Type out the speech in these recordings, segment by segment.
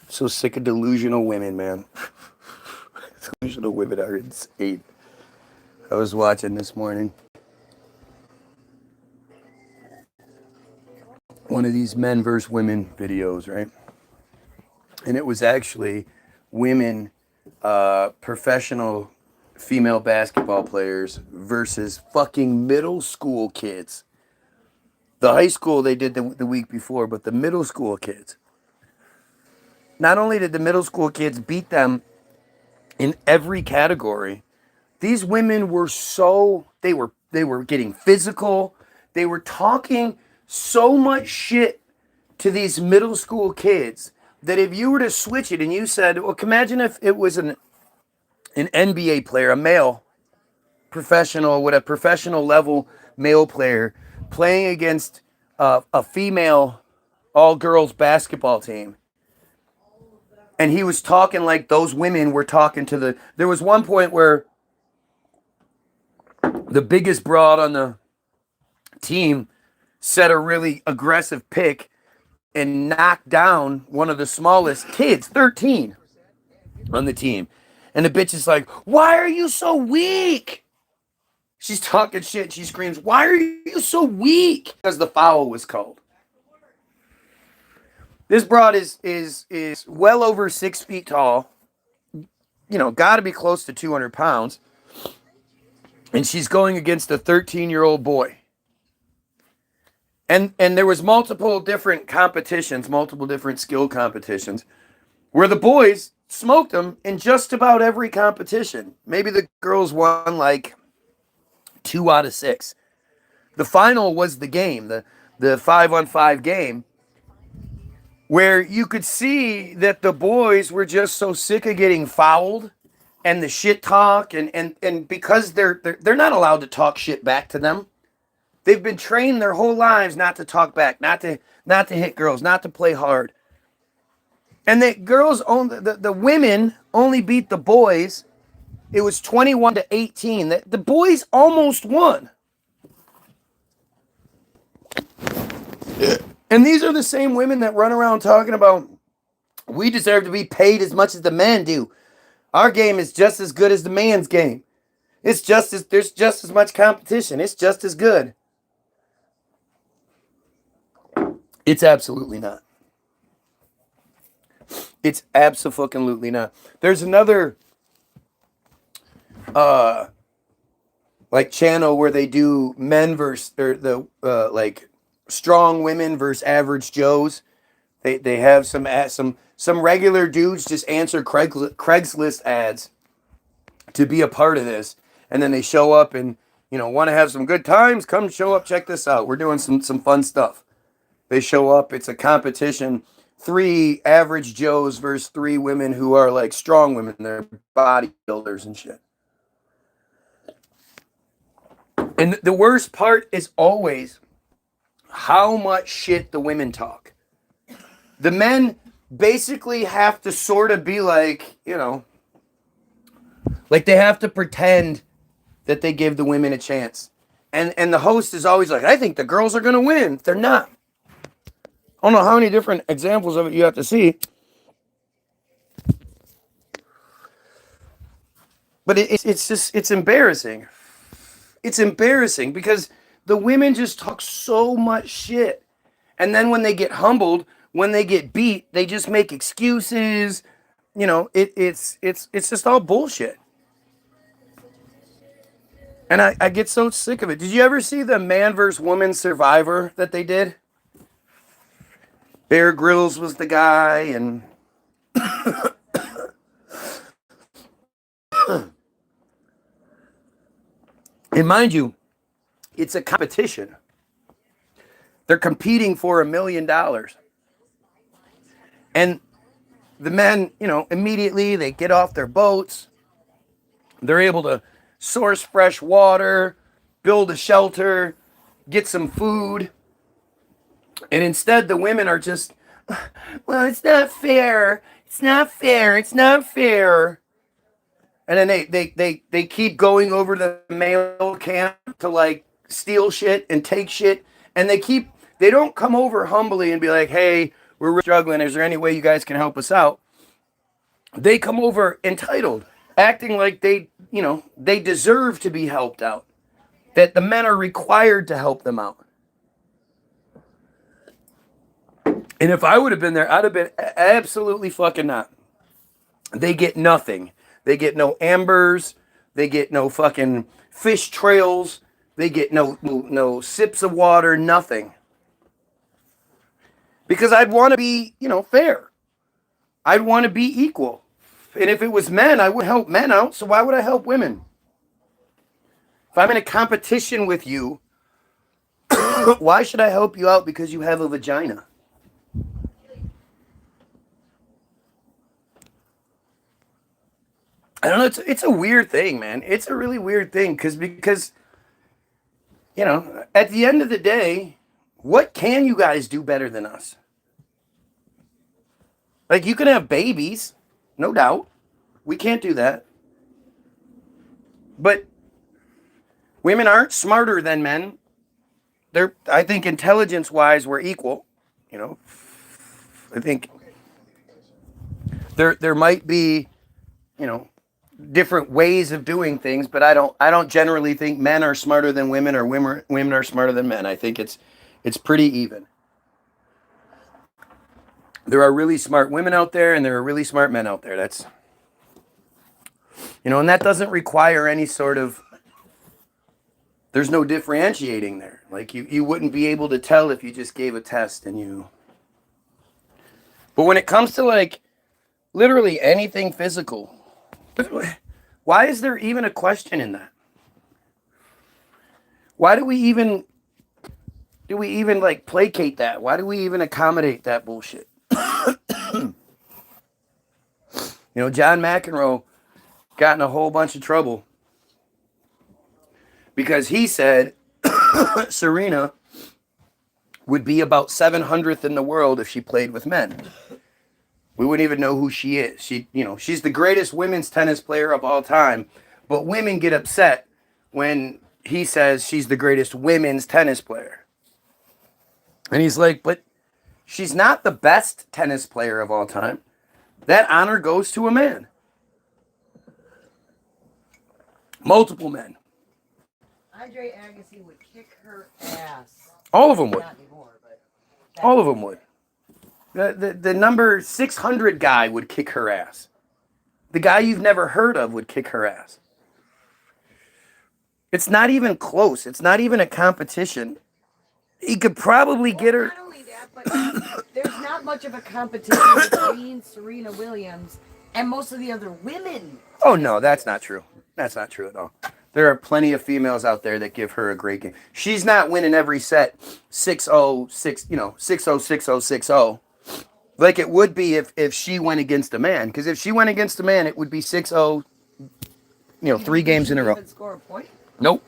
So sick of delusional women, man. Delusional women are insane. I was watching this morning one of these men versus women videos, right? And it was actually women, professional female basketball players versus fucking middle school kids. The high school they did the week before, but the middle school kids. Not only did the middle school kids beat them in every category, these women were they were getting physical. They were talking so much shit to these middle school kids that if you were to switch it and you said, well, imagine if it was an NBA player, a male professional, with a professional level male player playing against a female all-girls basketball team. And he was talking like those women were talking to there was one point where the biggest broad on the team set a really aggressive pick and knocked down one of the smallest kids, 13, on the team. And the bitch is like, why are you so weak? She's talking shit. She screams, why are you so weak? Because the foul was called. This broad is well over 6 feet tall. You know, got to be close to 200 pounds. And she's going against a 13-year-old boy. And there was multiple different competitions, multiple different skill competitions, where the boys smoked them in just about every competition. Maybe the girls won like 2 out of 6. The final was the game, the 5-on-5 game, where you could see that the boys were just so sick of getting fouled and the shit talk, and because they're not allowed to talk shit back to them. They've been trained their whole lives not to talk back, not to hit girls, not to play hard. And the women only beat the boys. It was 21-18. The boys almost won. And these are the same women that run around talking about, we deserve to be paid as much as the men do. Our game is just as good as the man's game. There's just as much competition. It's just as good. It's absolutely not. It's abso-fucking-lutely not. There's another like channel where they do men versus like strong women versus average Joes. They have some regular dudes just answer Craigslist ads to be a part of this, and then they show up and, you know, want to have some good times. Come show up, check this out. We're doing some fun stuff. They show up. It's a competition. 3 average Joes versus 3 women who are like strong women. They're bodybuilders and shit. And the worst part is always how much shit the women talk. The men basically have to sort of be like, you know, like they have to pretend that they give the women a chance. And the host is always like, I think the girls are going to win. They're not. I don't know how many different examples of it you have to see. But it's embarrassing. It's embarrassing because the women just talk so much shit. And then when they get humbled, when they get beat, they just make excuses. You know, it's just all bullshit. And I get so sick of it. Did you ever see the man versus woman Survivor that they did? Bear Grylls was the guy, and and mind you, it's a competition. They're competing for $1 million. And the men, you know, immediately they get off their boats. They're able to source fresh water, build a shelter, get some food. And instead, the women are just, well, it's not fair. It's not fair. It's not fair. And then they keep going over to the male camp to like steal shit and take shit. And they don't come over humbly and be like, hey, we're really struggling. Is there any way you guys can help us out? They come over entitled, acting like they deserve to be helped out, that the men are required to help them out. And if I would have been there, I'd have been absolutely fucking not. They get nothing. They get no ambers. They get no fucking fish trails. They get no sips of water, nothing. Because I'd want to be, fair. I'd want to be equal. And if it was men, I would help men out. So why would I help women? If I'm in a competition with you, why should I help you out because you have a vagina? I don't know. It's a weird thing, man. It's a really weird thing because at the end of the day, what can you guys do better than us? Like, you can have babies, no doubt. We can't do that. But women aren't smarter than men. I think intelligence-wise, we're equal. I think there might be, different ways of doing things, but I don't generally think men are smarter than women or women are smarter than men. I think it's pretty even. There are really smart women out there and there are really smart men out there. That's and that doesn't require any sort of, there's no differentiating there. Like you wouldn't be able to tell if you just gave a test but when it comes to like literally anything physical, why is there even a question in that? Why do we even like placate that? Why do we even accommodate that bullshit? John McEnroe got in a whole bunch of trouble because he said Serena would be about 700th in the world if she played with men. We wouldn't even know who she is. She's the greatest women's tennis player of all time, but women get upset when he says she's the greatest women's tennis player. And he's like, but she's not the best tennis player of all time. That honor goes to a man. Multiple men. Andre Agassi would kick her ass. All of them would. Not anymore, but all of them would. The number 600 guy would kick her ass. The guy you've never heard of would kick her ass. It's not even close. It's not even a competition. He could probably get her. Not only that, but there's not much of a competition between Serena Williams and most of the other women. Oh, no, that's not true. That's not true at all. There are plenty of females out there that give her a great game. She's not winning every set 6-0, 6-0, 6-0, 6-0. Like it would be if she went against a man. Because if she went against a man, it would be 6-0, 3 games in a row. Even score a point? Nope.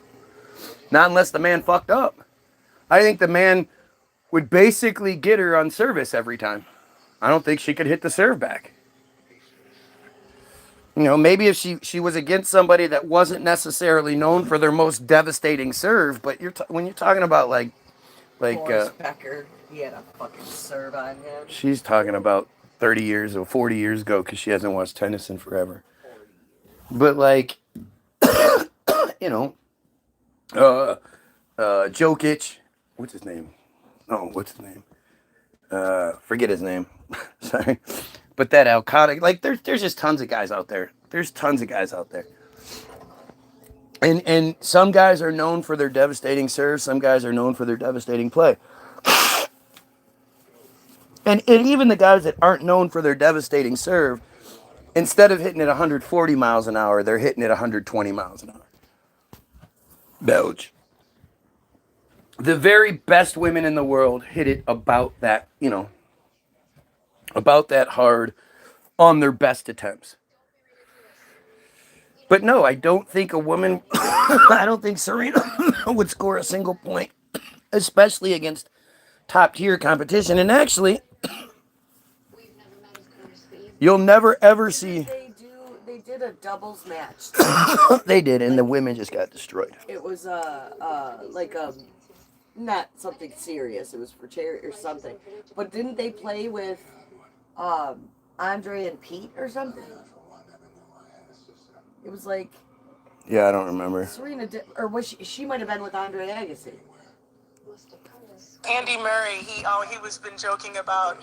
Not unless the man fucked up. I think the man would basically get her on service every time. I don't think she could hit the serve back. Maybe if she was against somebody that wasn't necessarily known for their most devastating serve, but when you're talking about like Boris Becker, he had a fucking serve on him. She's talking about 30 years or 40 years ago because she hasn't watched tennis in forever. But Jokic, what's his name? Forget his name. Sorry. But that Alcott, there's just tons of guys out there. There's tons of guys out there. And some guys are known for their devastating serve. Some guys are known for their devastating play. And even the guys that aren't known for their devastating serve, instead of hitting it 140 miles an hour, they're hitting it 120 miles an hour. Belge. The very best women in the world hit it about that, about that hard on their best attempts. But no, I don't think a woman, I don't think Serena would score a single point, especially against top tier competition. And actually, you'll never ever see. They did a doubles match. They did, and the women just got destroyed. It was not something serious. It was for charity or something. But didn't they play with Andre and Pete or something? It was like Yeah, I don't remember. Serena or was she might have been with Andre Agassi. Andy Murray, he was been joking about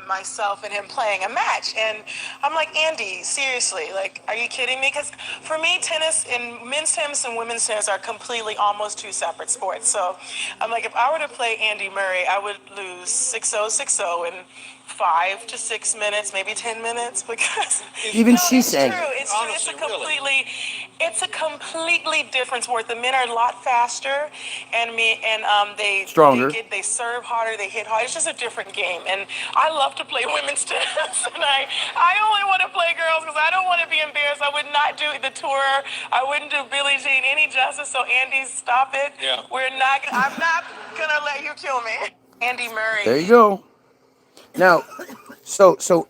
myself and him playing a match, and I'm like, Andy, seriously, like, are you kidding me? Because for me, tennis and men's tennis and women's tennis are completely almost two separate sports. So I'm like, if I were to play Andy Murray, I would lose 6-0, 6-0 in 5 to 6 minutes, maybe 10 minutes, because Even no, she it's said. true. It's a completely different sport. The men are a lot faster, and they Stronger. they serve harder, they hit harder. It's just a different game, and I love to play women's tennis, and I only want to play girls because I don't want to be embarrassed. I would not do the tour. I wouldn't do Billie Jean any justice. So Andy, stop it. Yeah. I'm not gonna let you kill me. Andy Murray. There you go. Now, so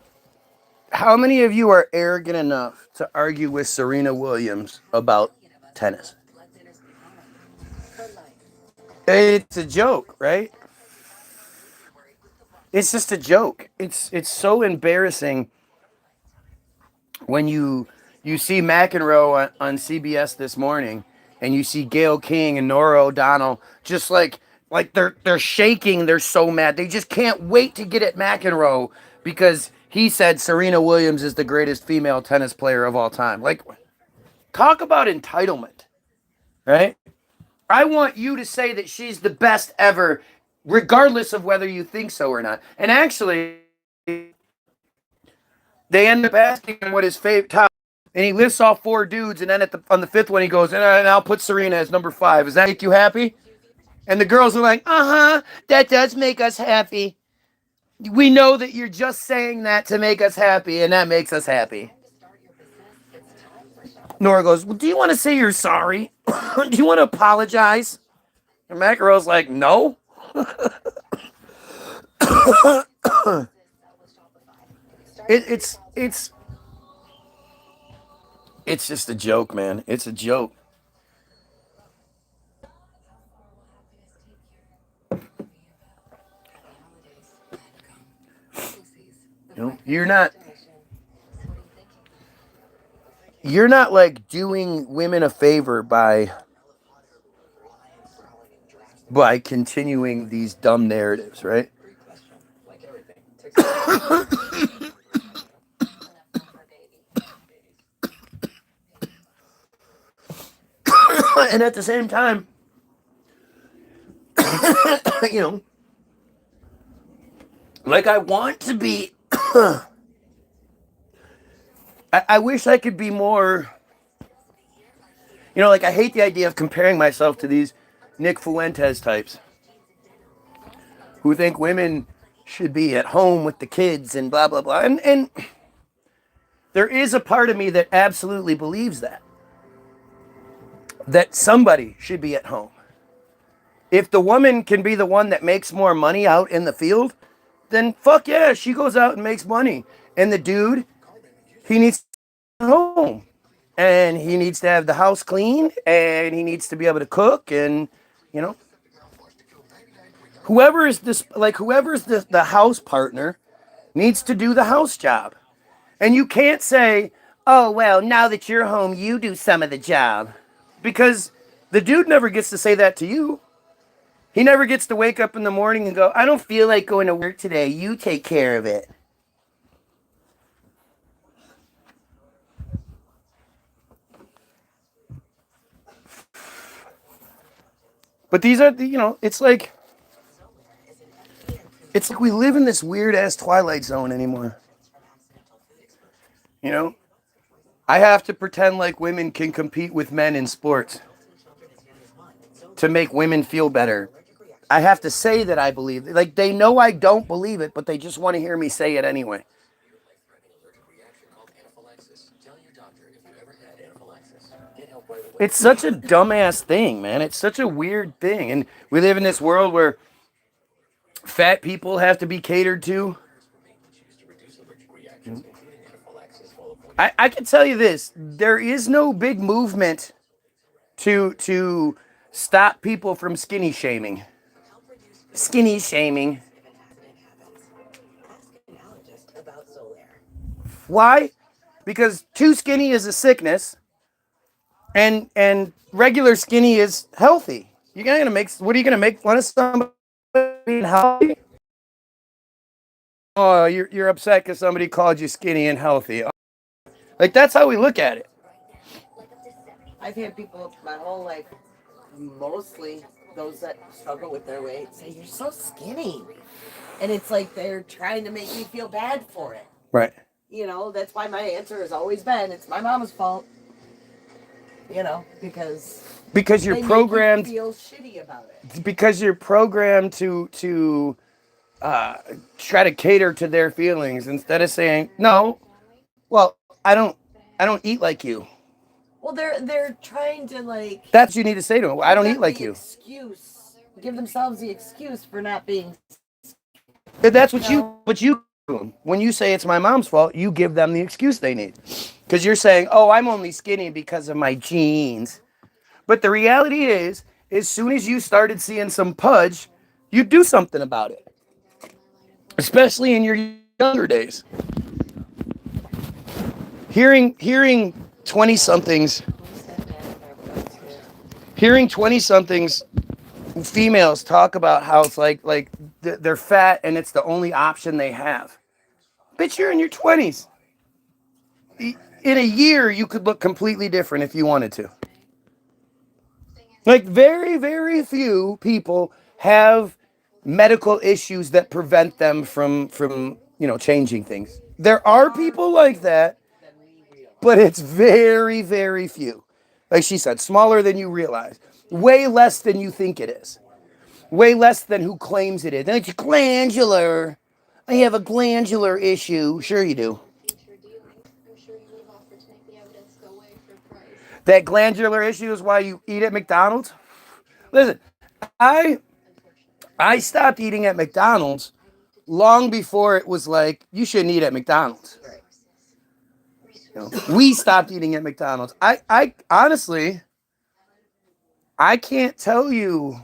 how many of you are arrogant enough to argue with Serena Williams about tennis? It's a joke, right? It's just a joke. It's so embarrassing when you see McEnroe on CBS this morning, and you see Gayle King and Norah O'Donnell just like they're shaking. They're so mad. They just can't wait to get at McEnroe because he said Serena Williams is the greatest female tennis player of all time. Like, talk about entitlement, right? I want you to say that she's the best ever, regardless of whether you think so or not. And actually, they end up asking him what his favorite top, and he lists off 4 dudes, and then on the 5th one he goes, and I'll put Serena as number 5. Does that make you happy? And the girls are like, that does make us happy. We know that you're just saying that to make us happy, and that makes us happy. Nora goes, well, do you want to say you're sorry? Do you want to apologize? And McEnroe's like, no. It's just a joke, man. It's a joke. You're not like doing women a favor by continuing these dumb narratives, right? And at the same time, like, I want to be I wish I could be more, like, I hate the idea of comparing myself to these Nick Fuentes types who think women should be at home with the kids and blah, blah, blah. And there is a part of me that absolutely believes that somebody should be at home. If the woman can be the one that makes more money out in the field, then fuck yeah, she goes out and makes money. And the dude, he needs to be at home. And he needs to have the house clean, and he needs to be able to cook, and, whoever's the house partner needs to do the house job. And you can't say, oh, well, now that you're home, you do some of the job. Because the dude never gets to say that to you. He never gets to wake up in the morning and go, I don't feel like going to work today. You take care of it. But these are, it's like we live in this weird ass Twilight Zone anymore. I have to pretend like women can compete with men in sports to make women feel better. I have to say that I believe it. Like, they know I don't believe it, but they just want to hear me say it anyway. It's such a dumbass thing, man. It's such a weird thing. And we live in this world where fat people have to be catered to. I can tell you this. There is no big movement to stop people from skinny shaming. skinny shaming. Why? Because too skinny is a sickness, and regular skinny is healthy. You're gonna make. What are you gonna make fun of somebody being healthy? Oh, you're upset because somebody called you skinny and healthy. Like, that's how we look at it. I've had people my whole life, mostly those that struggle with their weight, say, "You're so skinny." And it's like they're trying to make me feel bad for it. Right. You know, that's why my answer has always been, it's my mom's fault. You know, because you're they programmed. make you feel shitty about it. Because you're programmed to try to cater to their feelings instead of saying, no, well, I don't eat like you. Well, they're trying to, like, That's what you need to say to them. I don't eat like you. Give themselves the excuse for not being. If that's what you do. When you say it's my mom's fault, you give them the excuse they need. Because you're saying, oh, I'm only skinny because of my genes. But the reality is, as soon as you started seeing some pudge, you do something about it. Especially in your younger days. Hearing 20-somethings females talk about how it's like they're fat and it's the only option they have. Bitch, you're in your 20s. In a year, you could look completely different if you wanted to. Like, very, very few people have medical issues that prevent them from changing things. There are people like that, but it's very, very few. Like she said, smaller than you realize. Way less than you think it is. Way less than who claims it is. It's glandular. I have a glandular issue. Sure you do. That glandular issue is why you eat at McDonald's? Listen, I stopped eating at McDonald's long before it was like, you shouldn't eat at McDonald's. We stopped eating at McDonald's. I honestly, I can't tell you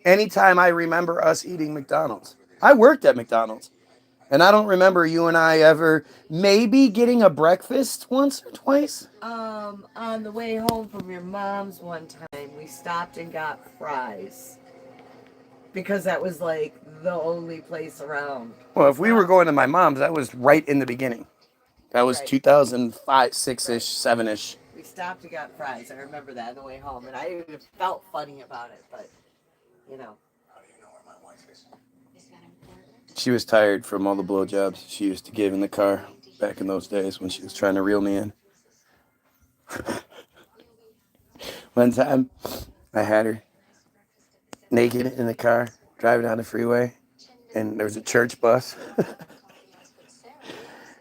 anytime I remember us eating McDonald's. I worked at McDonald's. And I don't remember you and I ever maybe getting a breakfast once or twice. On the way home from your mom's one time, we stopped and got fries. Because that was like the only place around. Well, if we were going to my mom's, that was right in the beginning. That was 2005, 6-ish, 7-ish. We stopped and got fries. I remember that on the way home. And I even felt funny about it, but, you know. She was tired from all the blowjobs she used to give in the car back in those days when she was trying to reel me in. One time, I had her naked in the car, driving down the freeway, and there was a church bus.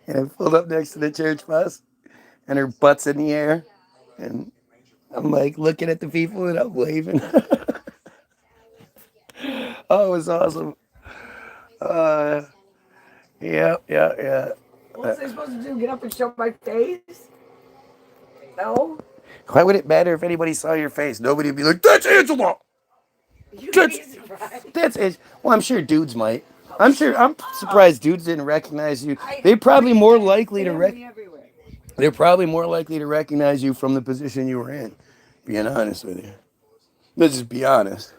And I pulled up next to the church bus, and her butt's in the air, and I'm like looking at the people and I'm waving. Oh, it was awesome. Yeah. What was I supposed to do? Get up and show my face? No. Why would it matter if anybody saw your face? Nobody would be like, that's Angela! That's it. Well, I'm sure dudes might. I'm surprised dudes didn't recognize you. They're probably more likely to recognize you from the position you were in. Being honest with you. Let's just be honest.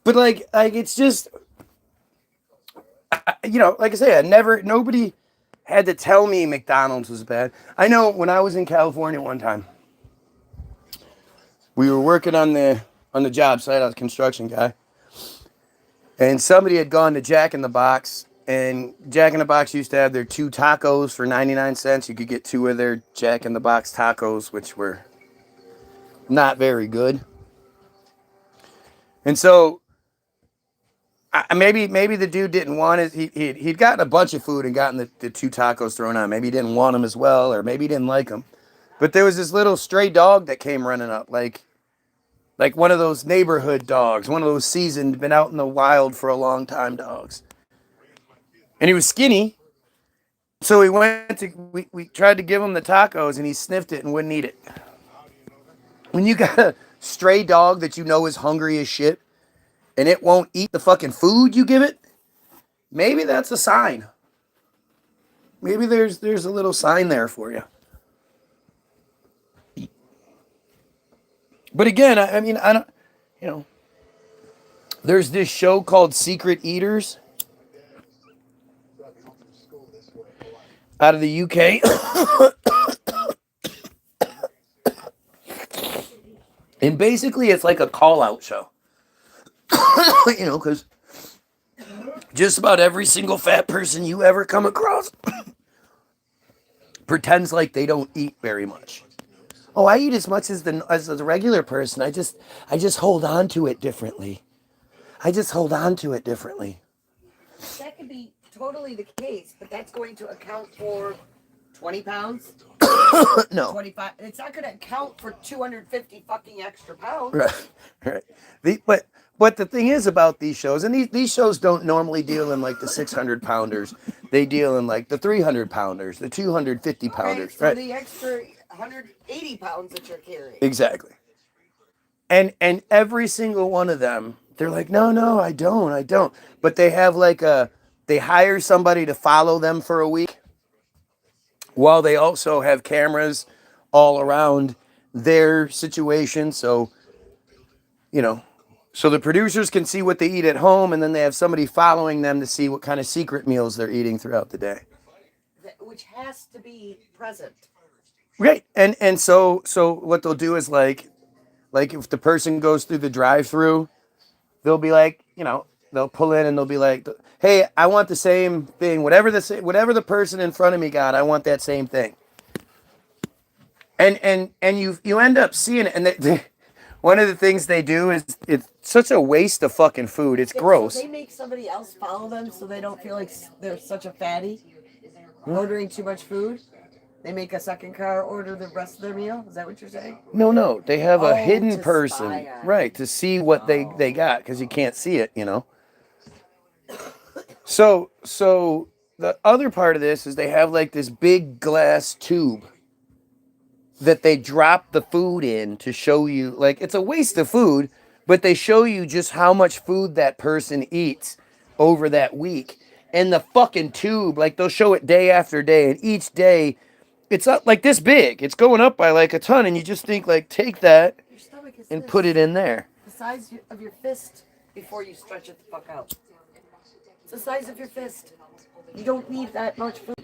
But like it's just, like I say, nobody had to tell me McDonald's was bad. I know when I was in California one time, we were working on the job site. I was a construction guy. And somebody had gone to Jack in the Box. And Jack in the Box used to have their 2 tacos for 99 cents. You could get 2 of their Jack in the Box tacos, which were not very good. And so maybe the dude didn't want it. He'd gotten a bunch of food and gotten the 2 tacos thrown on. Maybe he didn't want them as well, or maybe he didn't like them. But there was this little stray dog that came running up, like one of those neighborhood dogs, one of those seasoned, been out in the wild for a long time dogs. And he was skinny, So we tried to give him the tacos and he sniffed it and wouldn't eat it. When you got a stray dog that you know is hungry as shit and it won't eat the fucking food you give it, maybe that's a sign. Maybe there's a little sign there for you. But again, I mean, I don't, you know, there's this show called Secret Eaters out of the UK. And basically it's like a call out show. You know, because just about every single fat person you ever come across pretends like they don't eat very much. Oh, I eat as much as the regular person. I just hold on to it differently. I just hold on to it differently. That could be totally the case, but that's going to account for 20 pounds. No. 25. It's not going to account for 250 fucking extra pounds. Right. Right. But the thing is about these shows, and these shows don't normally deal in like the 600 pounders. They deal in like the 300 pounders, the 250 pounders. Okay, so right. the extra 180 pounds that you're carrying. Exactly. And every single one of them, they're like, no, I don't. But they have like they hire somebody to follow them for a week, while they also have cameras all around their situation. So, you know, so the producers can see what they eat at home, and then they have somebody following them to see what kind of secret meals they're eating throughout the day. Which has to be present. Right. And so what they'll do is like if the person goes through the drive-through, they'll be like, you know, they'll pull in and they'll be like, hey, I want the same thing. Whatever the person in front of me got, I want that same thing. And you end up seeing it. And one of the things they do is it's such a waste of fucking food. It's gross. So they make somebody else follow them so they don't feel like they're such a fatty ordering too much food. They make a second car order the rest of their meal. Is that what you're saying? No. They have a hidden person, spy on. right, to see what they got, because you can't see it, you know. So the other part of this is they have like this big glass tube that they drop the food in to show you, like, it's a waste of food, but they show you just how much food that person eats over that week. And the fucking tube, like, they'll show it day after day, and each day it's up like this big. It's going up by like a ton, and you just think, like, take that and put it in there. The size of your fist before you stretch it the fuck out. It's the size of your fist. You don't need that much food.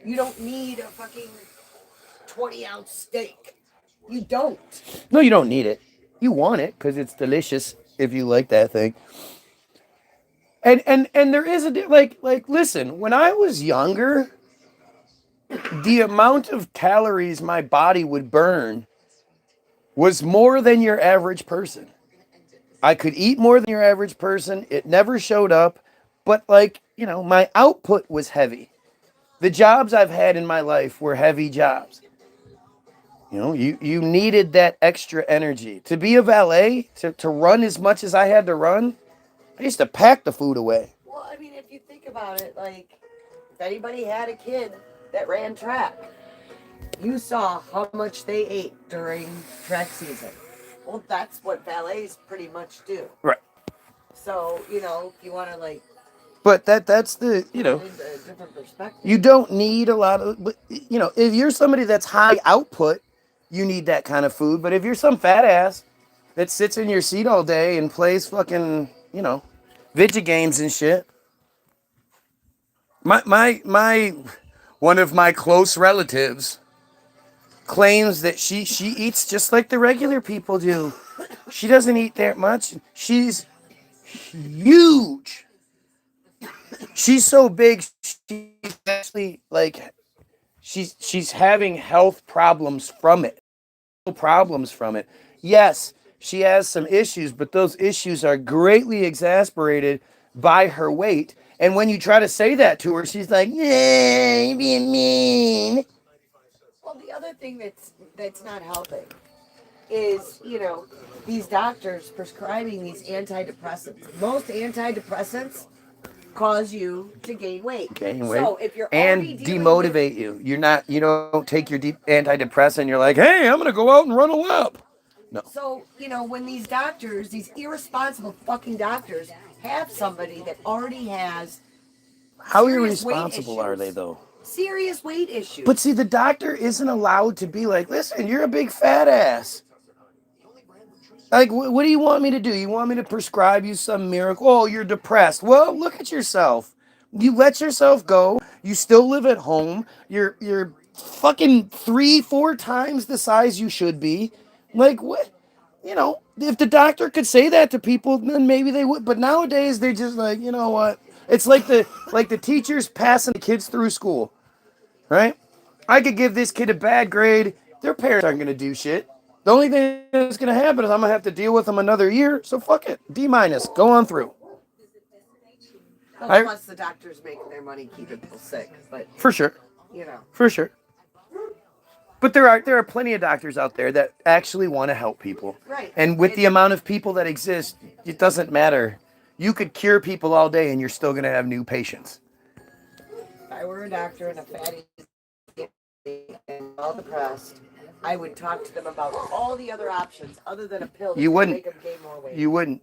You don't need a fucking 20-ounce steak. You don't. No, you don't need it. You want it because it's delicious if you like that thing. And there is like listen, when I was younger, the amount of calories my body would burn was more than your average person. I could eat more than your average person. It never showed up, but like, you know, my output was heavy. The jobs I've had in my life were heavy jobs. You know, you needed that extra energy. To be a valet, to run as much as I had to run, I used to pack the food away. Well, I mean, if you think about it, like, if anybody had a kid that ran track, you saw how much they ate during track season. Well, that's what valets pretty much do. Right. So, you know, if you want to, like... But that's the, you know... a different perspective. You don't need a lot of... But, you know, if you're somebody that's high output, you need that kind of food. But if you're some fat ass that sits in your seat all day and plays fucking, you know, video games and shit... My one of my close relatives claims that she eats just like the regular people do. She doesn't eat that much. She's huge. She's so big, she's actually like she's having health problems from it. Yes, she has some issues, but those issues are greatly exasperated by her weight. And when you try to say that to her, she's like, "Yeah, you're being mean." Well, the other thing that's not helping is, you know, these doctors prescribing these antidepressants. Most antidepressants cause you to gain weight. So if you're and already dealing demotivate you. You don't take your antidepressant. You're like, hey, I'm gonna go out and run a lap. No. So, when these doctors, these irresponsible fucking doctors, have somebody that already has How serious weight irresponsible are they issues. though? Serious weight issues. But see, the doctor isn't allowed to be like, listen, you're a big fat ass. Like, what do you want me to do? You want me to prescribe you some miracle? Oh, you're depressed. Well, look at yourself. You let yourself go. You still live at home. You're fucking 3-4 times the size you should be. Like, what? If the doctor could say that to people, then maybe they would. But nowadays, they're just like, you know what? It's like the teachers passing the kids through school, right? I could give this kid a bad grade. Their parents aren't going to do shit. The only thing that's going to happen is I'm going to have to deal with them another year. So fuck it. D-, go on through. Well, plus the doctors make their money keeping people sick, but for sure. For sure. But there are plenty of doctors out there that actually want to help people. Right. And with the amount of people that exist, it doesn't matter. You could cure people all day and you're still going to have new patients. If I were a doctor and a fatty and all depressed, I would talk to them about all the other options other than a pill You wouldn't. make them gain more weight. You wouldn't.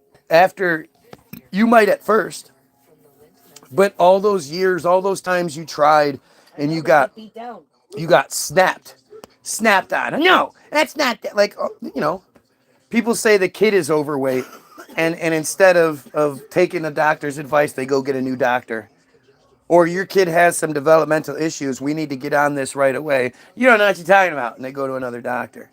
You might at first, but all those years, all those times you tried and you got beat down. You got snapped on. No, that's not that. Like, people say the kid is overweight, and instead of taking the doctor's advice, they go get a new doctor. Or your kid has some developmental issues. We need to get on this right away. You don't know what you're talking about. And they go to another doctor.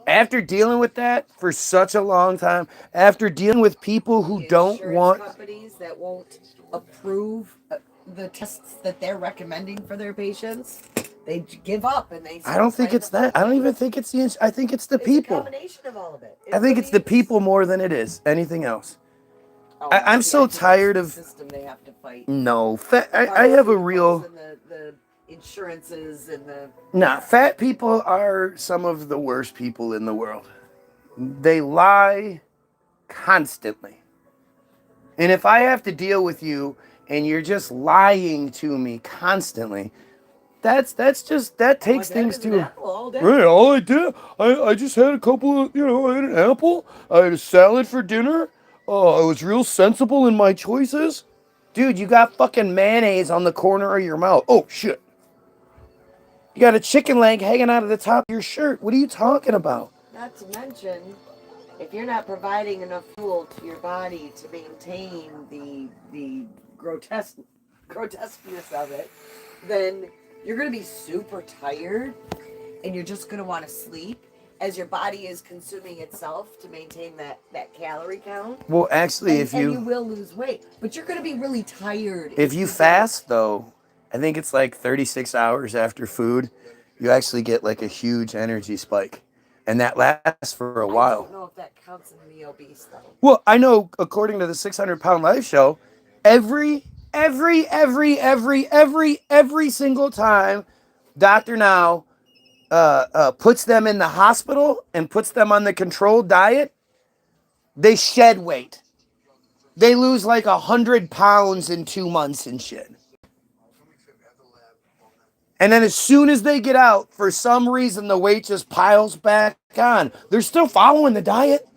After dealing with that for such a long time, after dealing with people who don't want... companies that won't approve the tests that they're recommending for their patients, they give up and they... I don't think it's that. I don't even think it's the... I think it's the people. It's a combination of all of it. I think it's the people more than it is anything else. I'm so tired of... system they have to fight. No, I have a real... The insurances and the... Nah, fat people are some of the worst people in the world. They lie constantly. And if I have to deal with you and you're just lying to me constantly, that takes things to... Right, all I did, I just had a couple of, I had an apple, I had a salad for dinner, I was real sensible in my choices. Dude, you got fucking mayonnaise on the corner of your mouth. Oh, shit. You got a chicken leg hanging out of the top of your shirt. What are you talking about? Not to mention, if you're not providing enough fuel to your body to maintain the grotesqueness of it, then you're going to be super tired and you're just going to want to sleep as your body is consuming itself to maintain that calorie count. Well, actually, and you will lose weight, but you're going to be really tired. If you fast, though, I think it's like 36 hours after food, you actually get like a huge energy spike. And that lasts for a while. I don't know if that counts in the obese, though. Well, I know, according to the 600-Pound Life Show, every single time Dr. Now puts them in the hospital and puts them on the controlled diet, they shed weight. They lose like 100 pounds in 2 months and shit. And then as soon as they get out, for some reason, the weight just piles back on. They're still following the diet.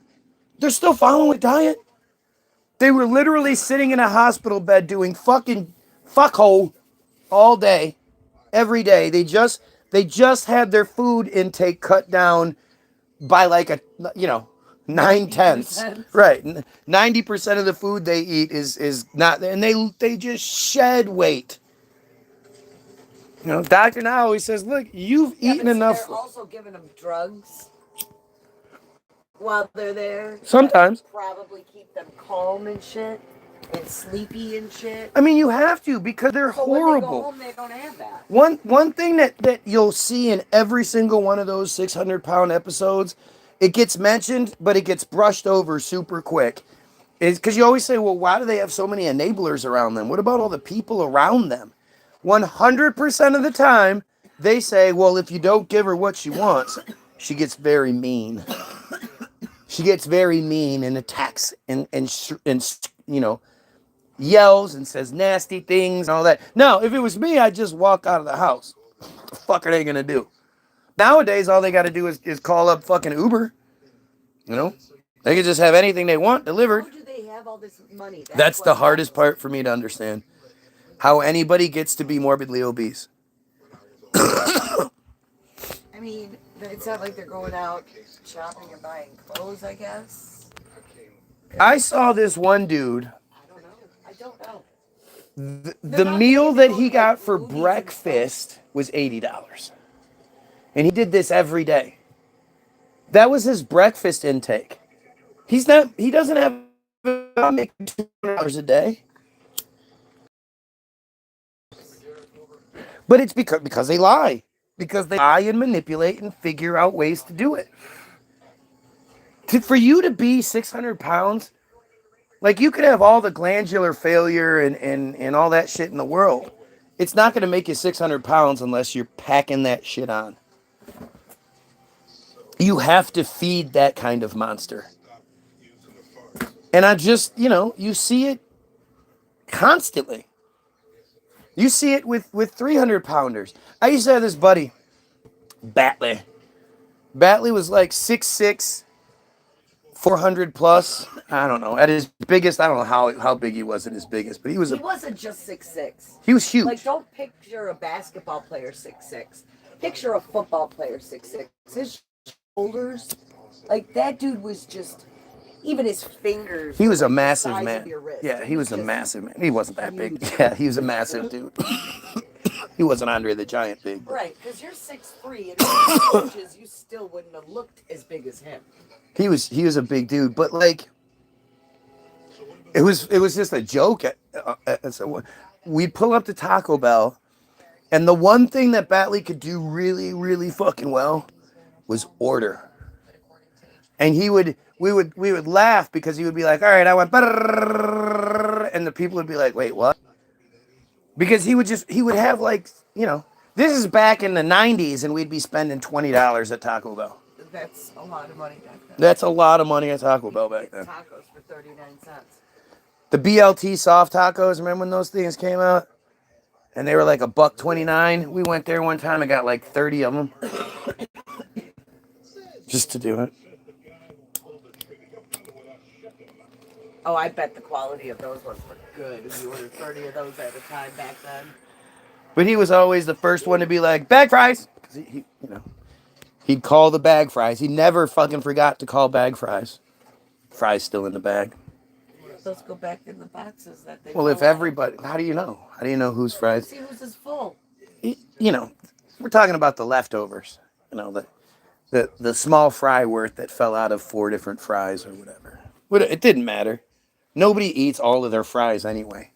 They were literally sitting in a hospital bed doing fucking fuckhole all day, every day. They just had their food intake cut down by like 9/10. Right. 90% of the food they eat is not, and they just shed weight. Dr. Now always says, look, you've eaten enough. They're also giving them drugs while they're there. Sometimes. Probably keep them calm and shit and sleepy and shit. I mean, you have to, because they're horrible. When they go home, they're going to have that. One thing that you'll see in every single one of those 600-pound episodes, it gets mentioned, but it gets brushed over super quick. Is because you always say, well, why do they have so many enablers around them? What about all the people around them? 100% of the time, they say, well, if you don't give her what she wants, she gets very mean. She gets very mean and attacks and yells and says nasty things and all that. No, if it was me, I'd just walk out of the house. What the fuck are they gonna do? Nowadays, all they gotta do is call up fucking Uber. You know? They can just have anything they want delivered. How do they have all this money? That's the what hardest part for me to understand. How anybody gets to be morbidly obese. I mean, it's not like they're going out shopping and buying clothes, I guess. I saw this one dude. I don't know. The meal that he got for breakfast was $80. And he did this every day. That was his breakfast intake. He doesn't have making $200 a day. But it's because they lie. Because they lie and manipulate and figure out ways to do it. For you to be 600 pounds, like you could have all the glandular failure and all that shit in the world. It's not going to make you 600 pounds unless you're packing that shit on. You have to feed that kind of monster. And I just, you see it constantly. You see it with 300 pounders. I used to have this buddy, Batley. Batley was like 6'6", 400 plus. I don't know. At his biggest, I don't know how big he was at his biggest, but he wasn't just 6'6". He was huge. Like, don't picture a basketball player 6'6". Picture a football player 6'6". His shoulders, like that dude was just, even his fingers. He was a like massive the size man. of your wrist. Yeah, he was a massive man. He wasn't that big. Yeah, he was a massive dude. He wasn't Andre the Giant big. Right, because you're 6'3", and inches, you still wouldn't have looked as big as him. He was a big dude, but like, it was just a joke. So we'd pull up to Taco Bell, and the one thing that Batley could do really, really fucking well was order. And we would laugh because he would be like, all right, I went, and the people would be like, wait, what? Because he would have like, this is back in the 90s and we'd be spending $20 at Taco Bell. That's a lot of money back then. That's a lot of money at Taco Bell back then. Tacos for 39 cents. The BLT soft tacos, remember when those things came out? And they were like $1.29. We went there one time and got like 30 of them. Just to do it. Oh, I bet the quality of those ones were good if you ordered 30 of those at a time back then. But he was always the first one to be like, bag fries. 'Cause he'd call the bag fries. He never fucking forgot to call bag fries. Fries still in the bag. Those go back in the boxes that they. Well, if everybody, how do you know? How do you know whose fries? See whose is full. We're talking about the leftovers. The small fry worth that fell out of 4 different fries or whatever. It didn't matter. Nobody eats all of their fries anyway.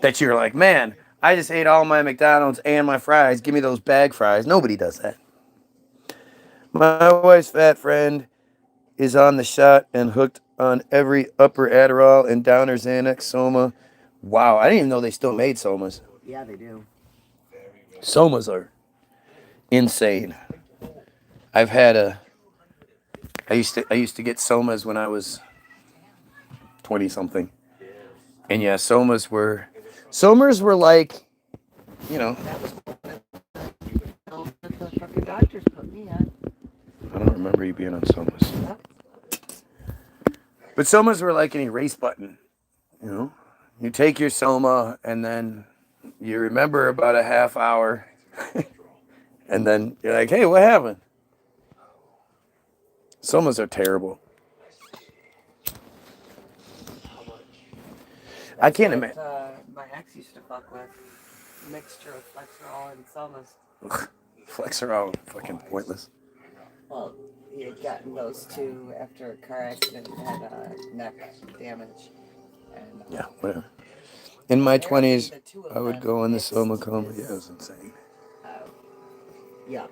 That you're like, man, I just ate all my McDonald's and my fries. Give me those bag fries. Nobody does that. My wife's fat friend is on the shot and hooked on every upper Adderall and downer Xanax, Soma. Wow, I didn't even know they still made Somas. Yeah, they do. Somas are insane. I used to get Somas when I was 20 something. And yeah, Somas were like, That was the fucking doctors put me on. I don't remember you being on Somas. But Somas were like an erase button, You take your Soma and then you remember about a half hour and then you're like, hey, what happened? Somas are terrible. I can't imagine. My ex used to fuck with a mixture of Flexerol and Somas. Flexerol, fucking pointless. Well, he had gotten those two after a car accident and had neck damage. And, yeah, whatever. In my 20s, I would go on the Soma coma. Yeah, it was insane. Yuck.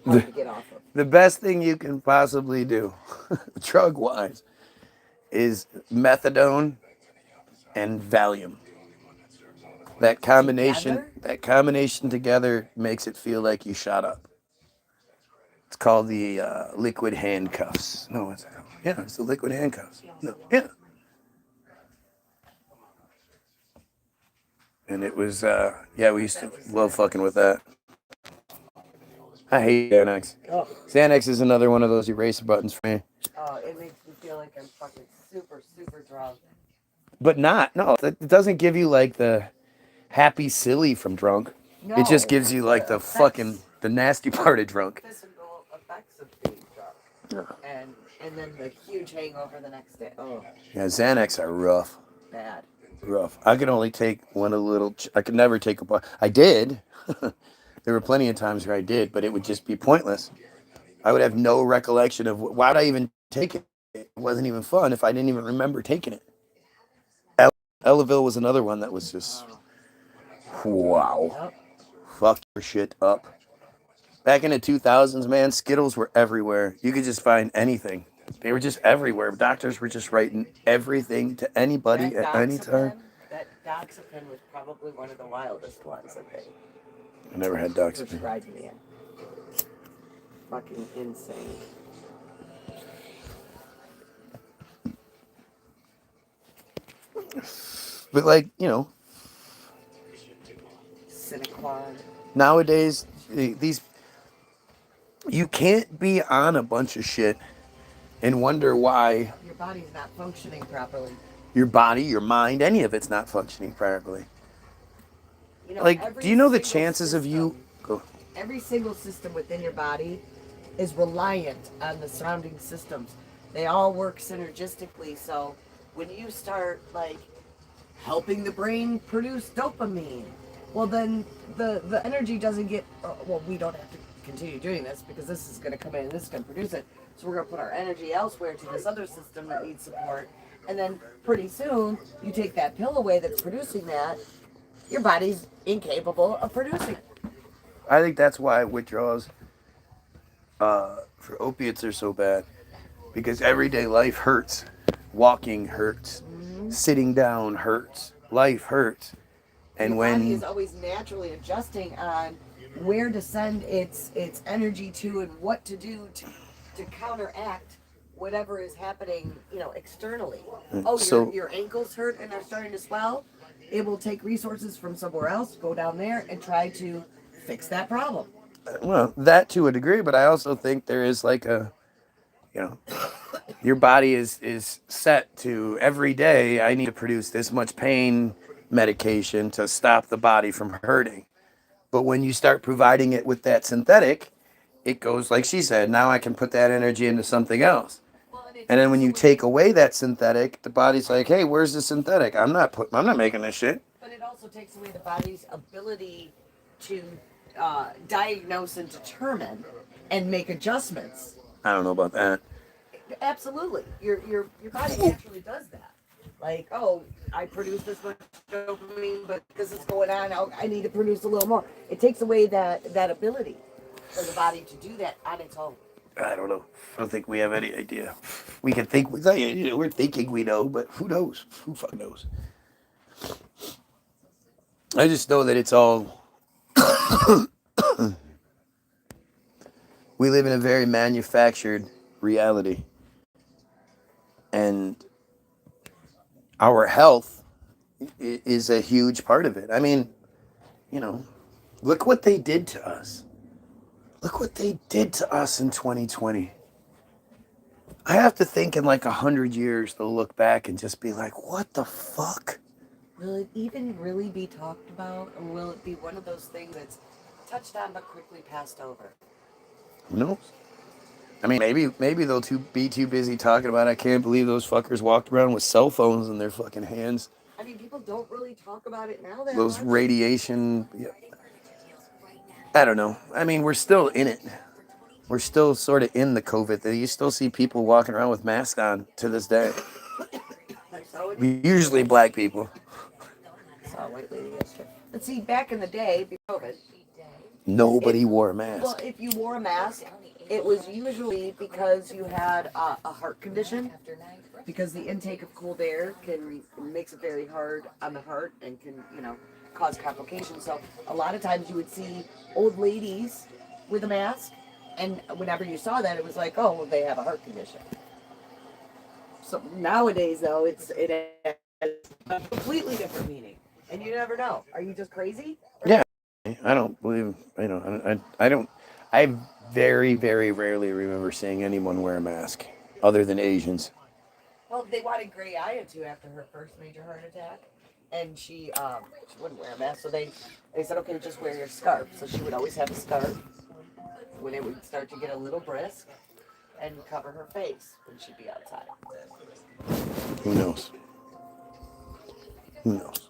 Hard to get off of. The best thing you can possibly do, drug-wise, is methadone and Valium. That combination together makes it feel like you shot up. It's called the liquid handcuffs. No, it's the liquid handcuffs. No, yeah. and it was yeah, we used to love fucking with that. I hate Xanax. Oh, Xanax is another one of those eraser buttons for me. oh, it makes me feel like I'm fucking super, super drunk. But not, no, it doesn't give you like the happy silly from drunk. No, It just gives you like the fucking, the nasty part of drunk. physical effects of being drunk. And then the huge hangover the next day. Oh, Yeah, Xanax are rough. bad. Rough. I could only take one a little, I could never take a bar. I did. There were plenty of times where I did, but it would just be pointless. I would have no recollection of why would I even take it. It wasn't even fun if I didn't even remember taking it. Ellaville was another one that was just, wow. Yep. Fuck your shit up. Back in the 2000s, man, Skittles were everywhere. You could just find anything. They were just everywhere. Doctors were just writing everything to anybody That at any time. That Doxepin was probably one of the wildest ones that they I never had Doxepin. prescribed me in. Fucking insane. But like, you know, Cinequad. nowadays, these, you can't be on a bunch of shit and wonder why Your body's not functioning properly. your body, your mind, any of it's not functioning properly. You know, Like, every do you know the single chances of you... system- Go. Every single system within your body is reliant on the surrounding systems. They all work synergistically. So when you start like helping the brain produce dopamine, well then the energy doesn't get. Well, we don't have to continue doing this because this is going to come in and this is going to produce it. So we're going to put our energy elsewhere to this other system that needs support. And then pretty soon you take that pill away that's producing that. Your body's incapable of producing it. I think that's why withdrawals for opiates are so bad. Because everyday life hurts. Walking hurts. Sitting down hurts. Life hurts. And Your when... body is always naturally adjusting on where to send its energy to and what to do to counteract whatever is happening, you know, externally. Oh, So- your ankles hurt and are starting to swell. It will take resources from somewhere else, go down there and try to fix that problem. Well, that to a degree, but I also think there is like a, you know, your body is set to every day I need to produce this much pain medication to stop the body from hurting. But when you start providing it with that synthetic, it goes like she said, now I can put that energy into something else. And then when you take away that synthetic, the body's like, hey, where's the synthetic? I'm not making this shit. But it also takes away the body's ability to diagnose and determine and make adjustments. I don't know about that. Absolutely, your body naturally does that. Like, oh, I produce this much dopamine, but this is going on. I need to produce a little more. It takes away that ability for the body to do that on its own. I don't know. I don't think we have any idea. We can think, we're thinking we know, but who knows? Who fucking knows? I just know that it's all... We live in a very manufactured reality. And our health is a huge part of it. I mean, you know, look what they did to us. Look what they did to us in 2020. I have to think in like 100 years they'll look back and just be like, what the fuck? Will it even really be talked about, or will it be one of those things that's touched on but quickly passed over? Who knows? I mean, maybe they'll be too busy talking about, I can't believe those fuckers walked around with cell phones in their fucking hands. I mean, people don't really talk about it now that Those much. radiation... Yeah. I don't know. I mean, we're still in it. We're still sort of in the COVID. You still see people walking around with masks on to this day. Usually black people. I saw a white lady yesterday. But see, back in the day, before COVID, Nobody wore a mask. well, if you wore a mask, it was usually because you had a heart condition. Because the intake of cold air makes it very hard on the heart and can, you know, cause complications. So a lot of times you would see old ladies with a mask, and whenever you saw that, it was like, oh, well, they have a heart condition. So nowadays, though, it has a completely different meaning. And you never know. Are you just crazy? Yeah, I don't believe. I don't. I very, very rarely remember seeing anyone wear a mask other than Asians. Well, they wanted Gray Aya to after her first major heart attack, and she wouldn't wear a mask. So they said, okay, just wear your scarf. So she would always have a scarf when it would start to get a little brisk, and cover her face when she'd be outside. Who knows? Who knows?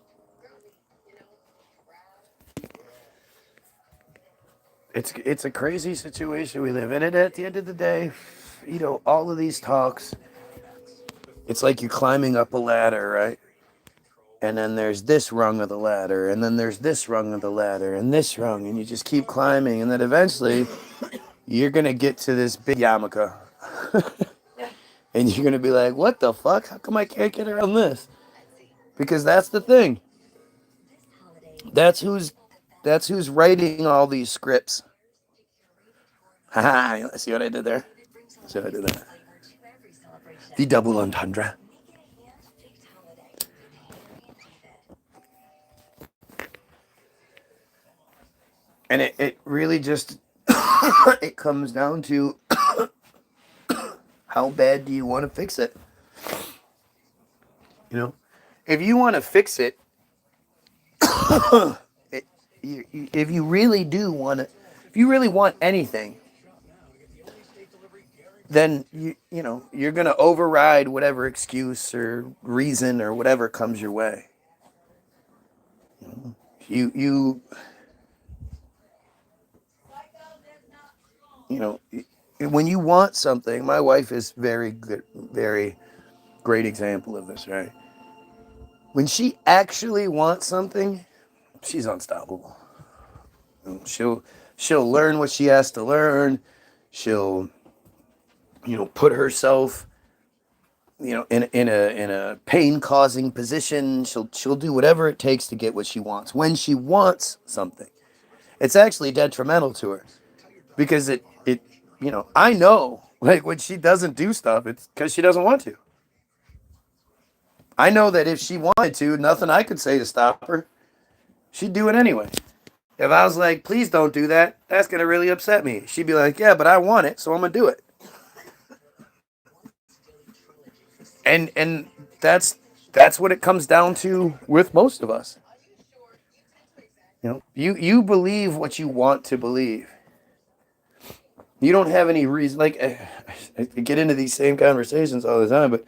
It's a crazy situation we live in, and at the end of the day, all of these talks, it's like you're climbing up a ladder, right? And then there's this rung of the ladder, and then there's this rung of the ladder, and this rung, and you just keep climbing, and then eventually you're gonna get to this big yarmulke. And you're gonna be like, what the fuck? How come I can't get around this? Because that's the thing. That's who's writing all these scripts. Haha, see what I did there? See what I did there? The double entendre. And it really just it comes down to how bad do you want to fix it? If you want to fix it, if you really do want to, if you really want anything, then you're gonna override whatever excuse or reason or whatever comes your way. You when you want something, my wife is very good, very great example of this, right? When she actually wants something, she's unstoppable. She'll learn what she has to learn. She'll put herself in a pain causing position. She'll do whatever it takes to get what she wants. When she wants something, it's actually detrimental to her because I know, like, when she doesn't do stuff, it's because she doesn't want to. I know that if she wanted to, nothing I could say to stop her. She'd do it anyway. If I was like, please don't do that, that's going to really upset me. She'd be like, yeah, but I want it, so I'm going to do it. And that's what it comes down to with most of us. You believe what you want to believe. You don't have any reason. Like, I get into these same conversations all the time, but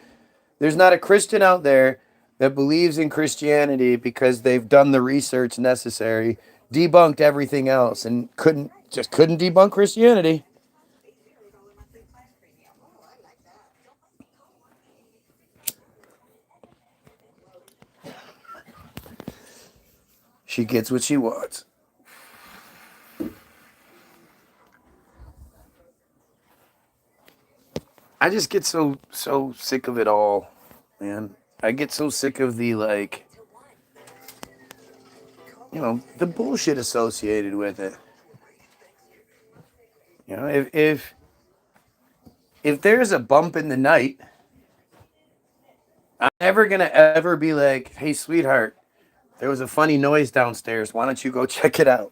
there's not a Christian out there that believes in Christianity because they've done the research necessary, debunked everything else, and couldn't debunk Christianity. She gets what she wants. I just get so sick of it all, man. I get so sick of the the bullshit associated with it. If there's a bump in the night, I'm never gonna ever be like, hey, sweetheart, there was a funny noise downstairs. Why don't you go check it out?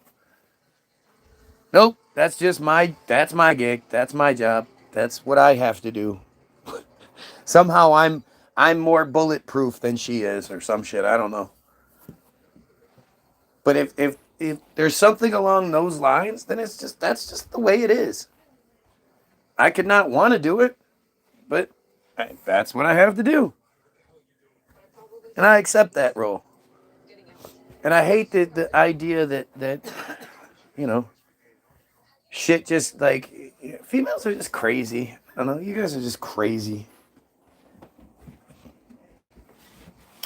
Nope, that's my gig. That's my job. That's what I have to do. Somehow I'm more bulletproof than she is, or some shit. I don't know. But if there's something along those lines, then that's just the way it is. I could not want to do it, but that's what I have to do. And I accept that role. And I hate the idea that shit just females are just crazy. I don't know, you guys are just crazy.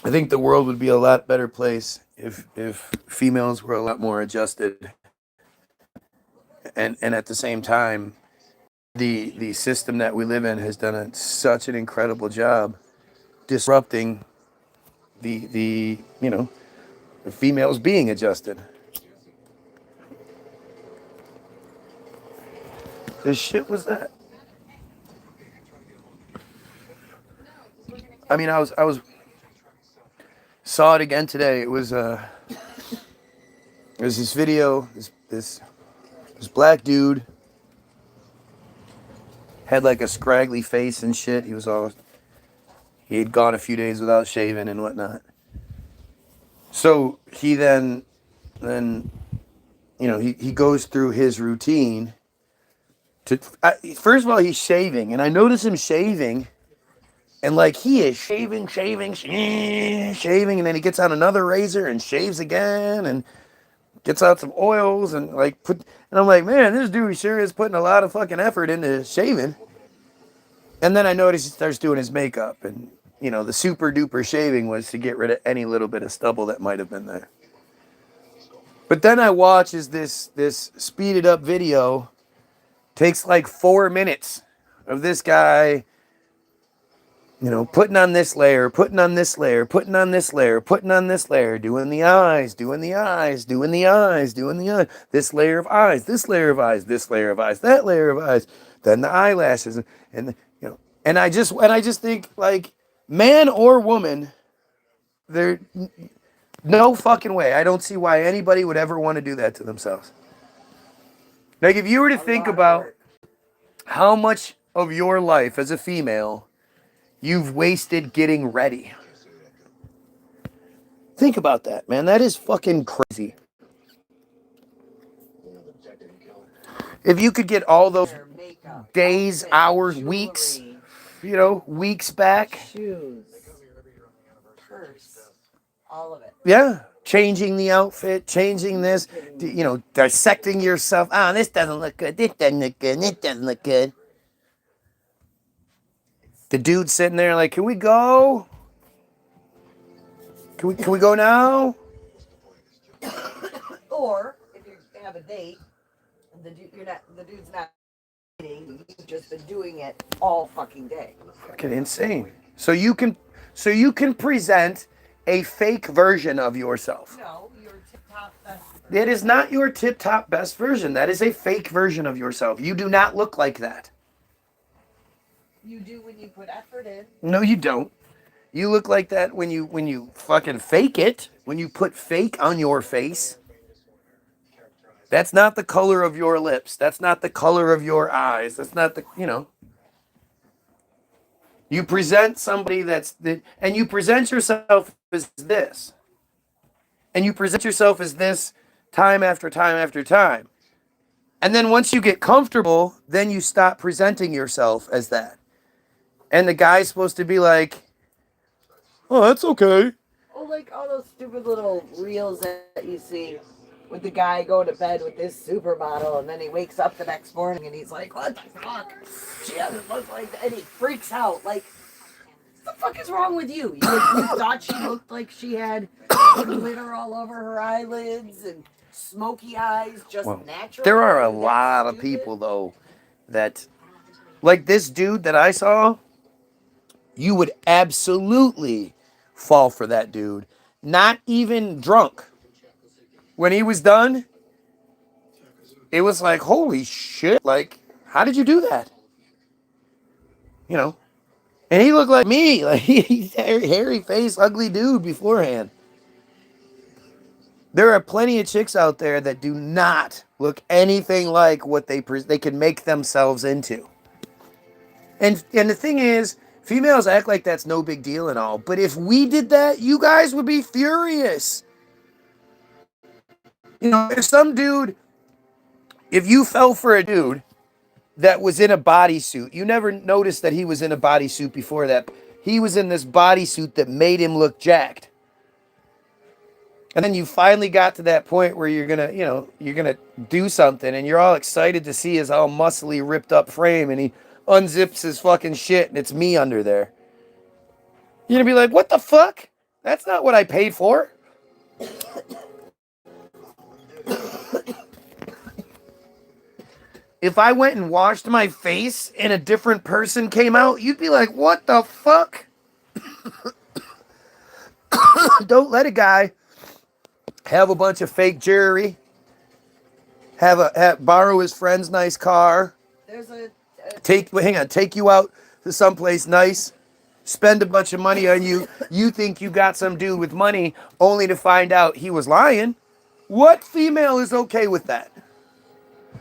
I think the world would be a lot better place if females were a lot more adjusted. And at the same time, the system that we live in has done such an incredible job disrupting the females being adjusted. The shit was that? I mean, I was Saw it again today. It was this video. This black dude had like a scraggly face and shit. He had gone a few days without shaving and whatnot. So he then he goes through his routine. First of all, he's shaving, and I notice him shaving, and like he is shaving, and then he gets out another razor and shaves again, and gets out some oils and and I'm like, man, this dude sure is putting a lot of fucking effort into shaving. And then I notice he starts doing his makeup, and the super duper shaving was to get rid of any little bit of stubble that might have been there. But then I watch as this speeded up video takes like 4 minutes of this guy, putting on this layer, putting on this layer, putting on this layer, putting on this layer, doing the eyes, doing the eyes, doing the eyes, doing the eyes, this layer of eyes, this layer of eyes, this layer of eyes, that layer of eyes, then the eyelashes, and I just think, like, man or woman, there no fucking way. I don't see why anybody would ever want to do that to themselves. Like, if you were to think about how much of your life as a female you've wasted getting ready. Think about that, man. That is fucking crazy. If you could get all those days, hours, weeks, weeks back. Shoes, purse, all of it. Yeah. Changing the outfit, changing this, dissecting yourself. Oh, this doesn't look good. This doesn't look good. This doesn't look good. The dude sitting there like, can we go? Can we go now? Or if you have a date, the dude's not dating, you've just been doing it all fucking day. Fucking insane. So you can present a fake version of yourself. No, your tip-top best version. It is not your tip-top best version. That is a fake version of yourself. You do not look like that. You do when you put effort in. No, you don't. You look like that when you fucking fake it. When you put fake on your face. That's not the color of your lips. That's not the color of your eyes. That's not the, You present somebody and you present yourself as this. And you present yourself as this time after time after time. And then once you get comfortable, then you stop presenting yourself as that. And the guy's supposed to be like, oh, that's okay. Oh, like all those stupid little reels that you see with the guy going to bed with this supermodel, and then he wakes up the next morning and he's like, what the fuck? She doesn't look like that. And he freaks out. Like, what the fuck is wrong with you? You thought she looked like she had glitter all over her eyelids and smoky eyes, just natural. There are a lot of people, though, that, like this dude that I saw, you would absolutely fall for that dude. Not even drunk. When he was done, it was like, holy shit, like, how did you do that? And he looked like me, like he's hairy face, ugly dude beforehand. There are plenty of chicks out there that do not look anything like what they can make themselves into. And the thing is, females act like that's no big deal and all, but if we did that, you guys would be furious. If you fell for a dude that was in a bodysuit, you never noticed that he was in a bodysuit before that. He was in this bodysuit that made him look jacked. And then you finally got to that point where you're gonna do something, and you're all excited to see his all muscly, ripped up frame, and he unzips his fucking shit, and it's me under there. You're gonna be like, what the fuck? That's not what I paid for. If I went and washed my face and a different person came out, you'd be like, what the fuck? Don't let a guy have a bunch of fake jewelry, borrow his friend's nice car, take you out to someplace nice, spend a bunch of money on you. You think you got some dude with money only to find out he was lying. What female is okay with that?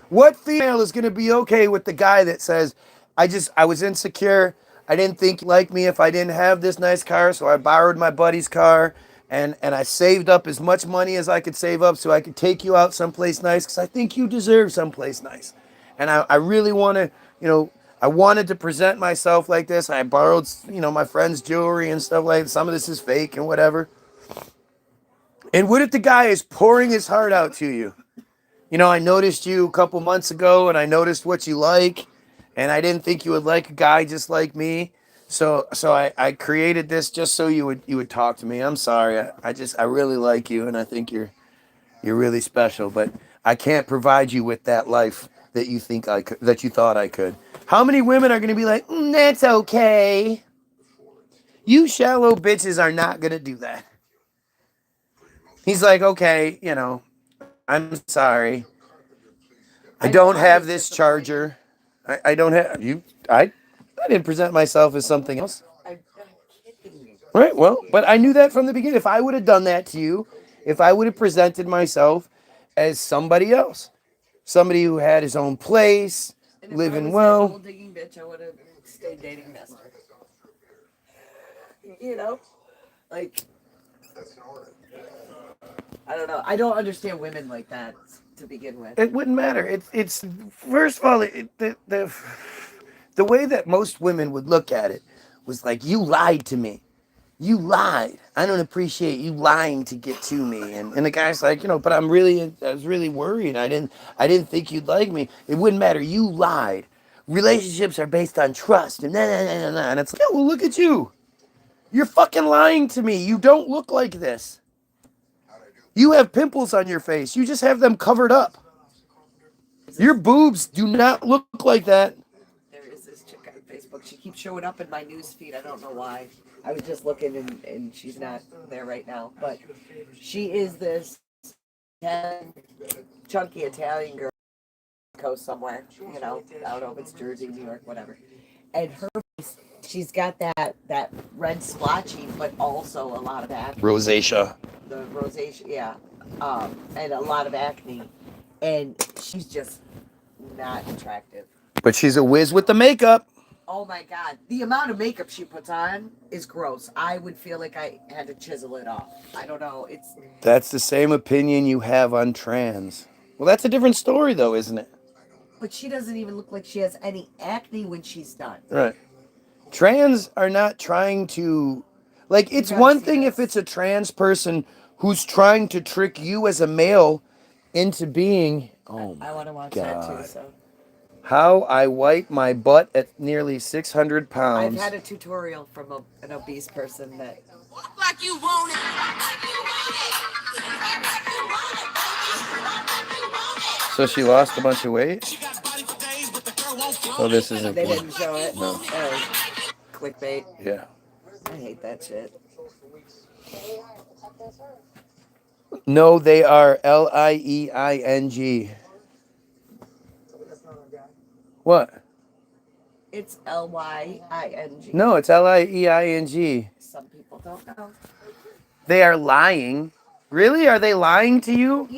What female is going to be okay with the guy that says, I was insecure. I didn't think you liked me if I didn't have this nice car, so I borrowed my buddy's car, and I saved up as much money as I could save up so I could take you out someplace nice because I think you deserve someplace nice. And I really want to, I wanted to present myself like this. I borrowed, my friend's jewelry and stuff like that. Some of this is fake and whatever. And what if the guy is pouring his heart out to you? I noticed you a couple months ago, and I noticed what you like, and I didn't think you would like a guy just like me. So I created this just so you would talk to me. I'm sorry. I really like you, and I think you're really special, but I can't provide you with that life that you think I could, that you thought I could. How many women are going to be like, that's okay? You shallow bitches are not going to do that. He's like, okay, I'm sorry. I don't have this charger. I don't have you. I didn't present myself as something else. I'm not kidding you. Right. Well, but I knew that from the beginning. If I would have done that to you, if I would have presented myself as somebody else, somebody who had his own place, And if I living was well. a gold digging bitch, I would have stayed dating Nestor. Like, I don't know. I don't understand women like that to begin with. It wouldn't matter. It's first of all, the way that most women would look at it was like, you lied to me. You lied. I don't appreciate you lying to get to me. And the guy's like, but I was really worried. I didn't think you'd like me. It wouldn't matter. You lied. Relationships are based on trust. And and it's like, yeah, well, look at you. You're fucking lying to me. You don't look like this. You have pimples on your face. You just have them covered up. Your boobs do not look like that. There is this chick on Facebook. She keeps showing up in my news feed. I don't know why. I was just looking and she's not there right now. But she is this chunky Italian girl coast somewhere, out of it's Jersey, New York, whatever. And her face, she's got that red splotchy, but also a lot of acne. Rosacea. The rosacea, yeah. And a lot of acne. And she's just not attractive. But she's a whiz with the makeup. Oh my God. The amount of makeup she puts on is gross. I would feel like I had to chisel it off. I don't know. That's the same opinion you have on trans. Well, that's a different story, though, isn't it? But she doesn't even look like she has any acne when she's done. Right. Trans are not trying to... Like, it's one thing if it's a trans person who's trying to trick you as a male into being... Oh, I want to watch God. that too, so... How I wipe my butt at nearly 600 pounds. I've had a tutorial from an obese person that... Walk like you want it. So she lost a bunch of weight? Oh, this isn't They good. didn't show it. No. Clickbait. Yeah. I hate that shit. No, they are Lieing. What? It's Lying. No, it's Lieing. Some people don't know. They are lying. Really? Are they lying to you?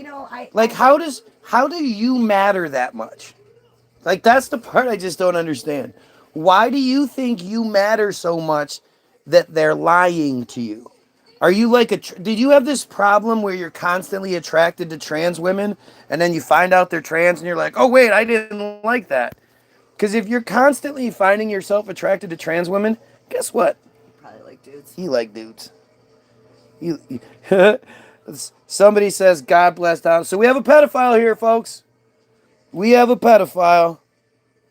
How do you matter that much? Like, that's the part I just don't understand. Why do you think you matter so much that they're lying to you? Are you like did you have this problem where you're constantly attracted to trans women and then you find out they're trans and you're like, oh wait, I didn't like that. Because if you're constantly finding yourself attracted to trans women, guess what? Probably like dudes. You like dudes. Somebody says, God bless Donald. So we have a pedophile here, folks. We have a pedophile.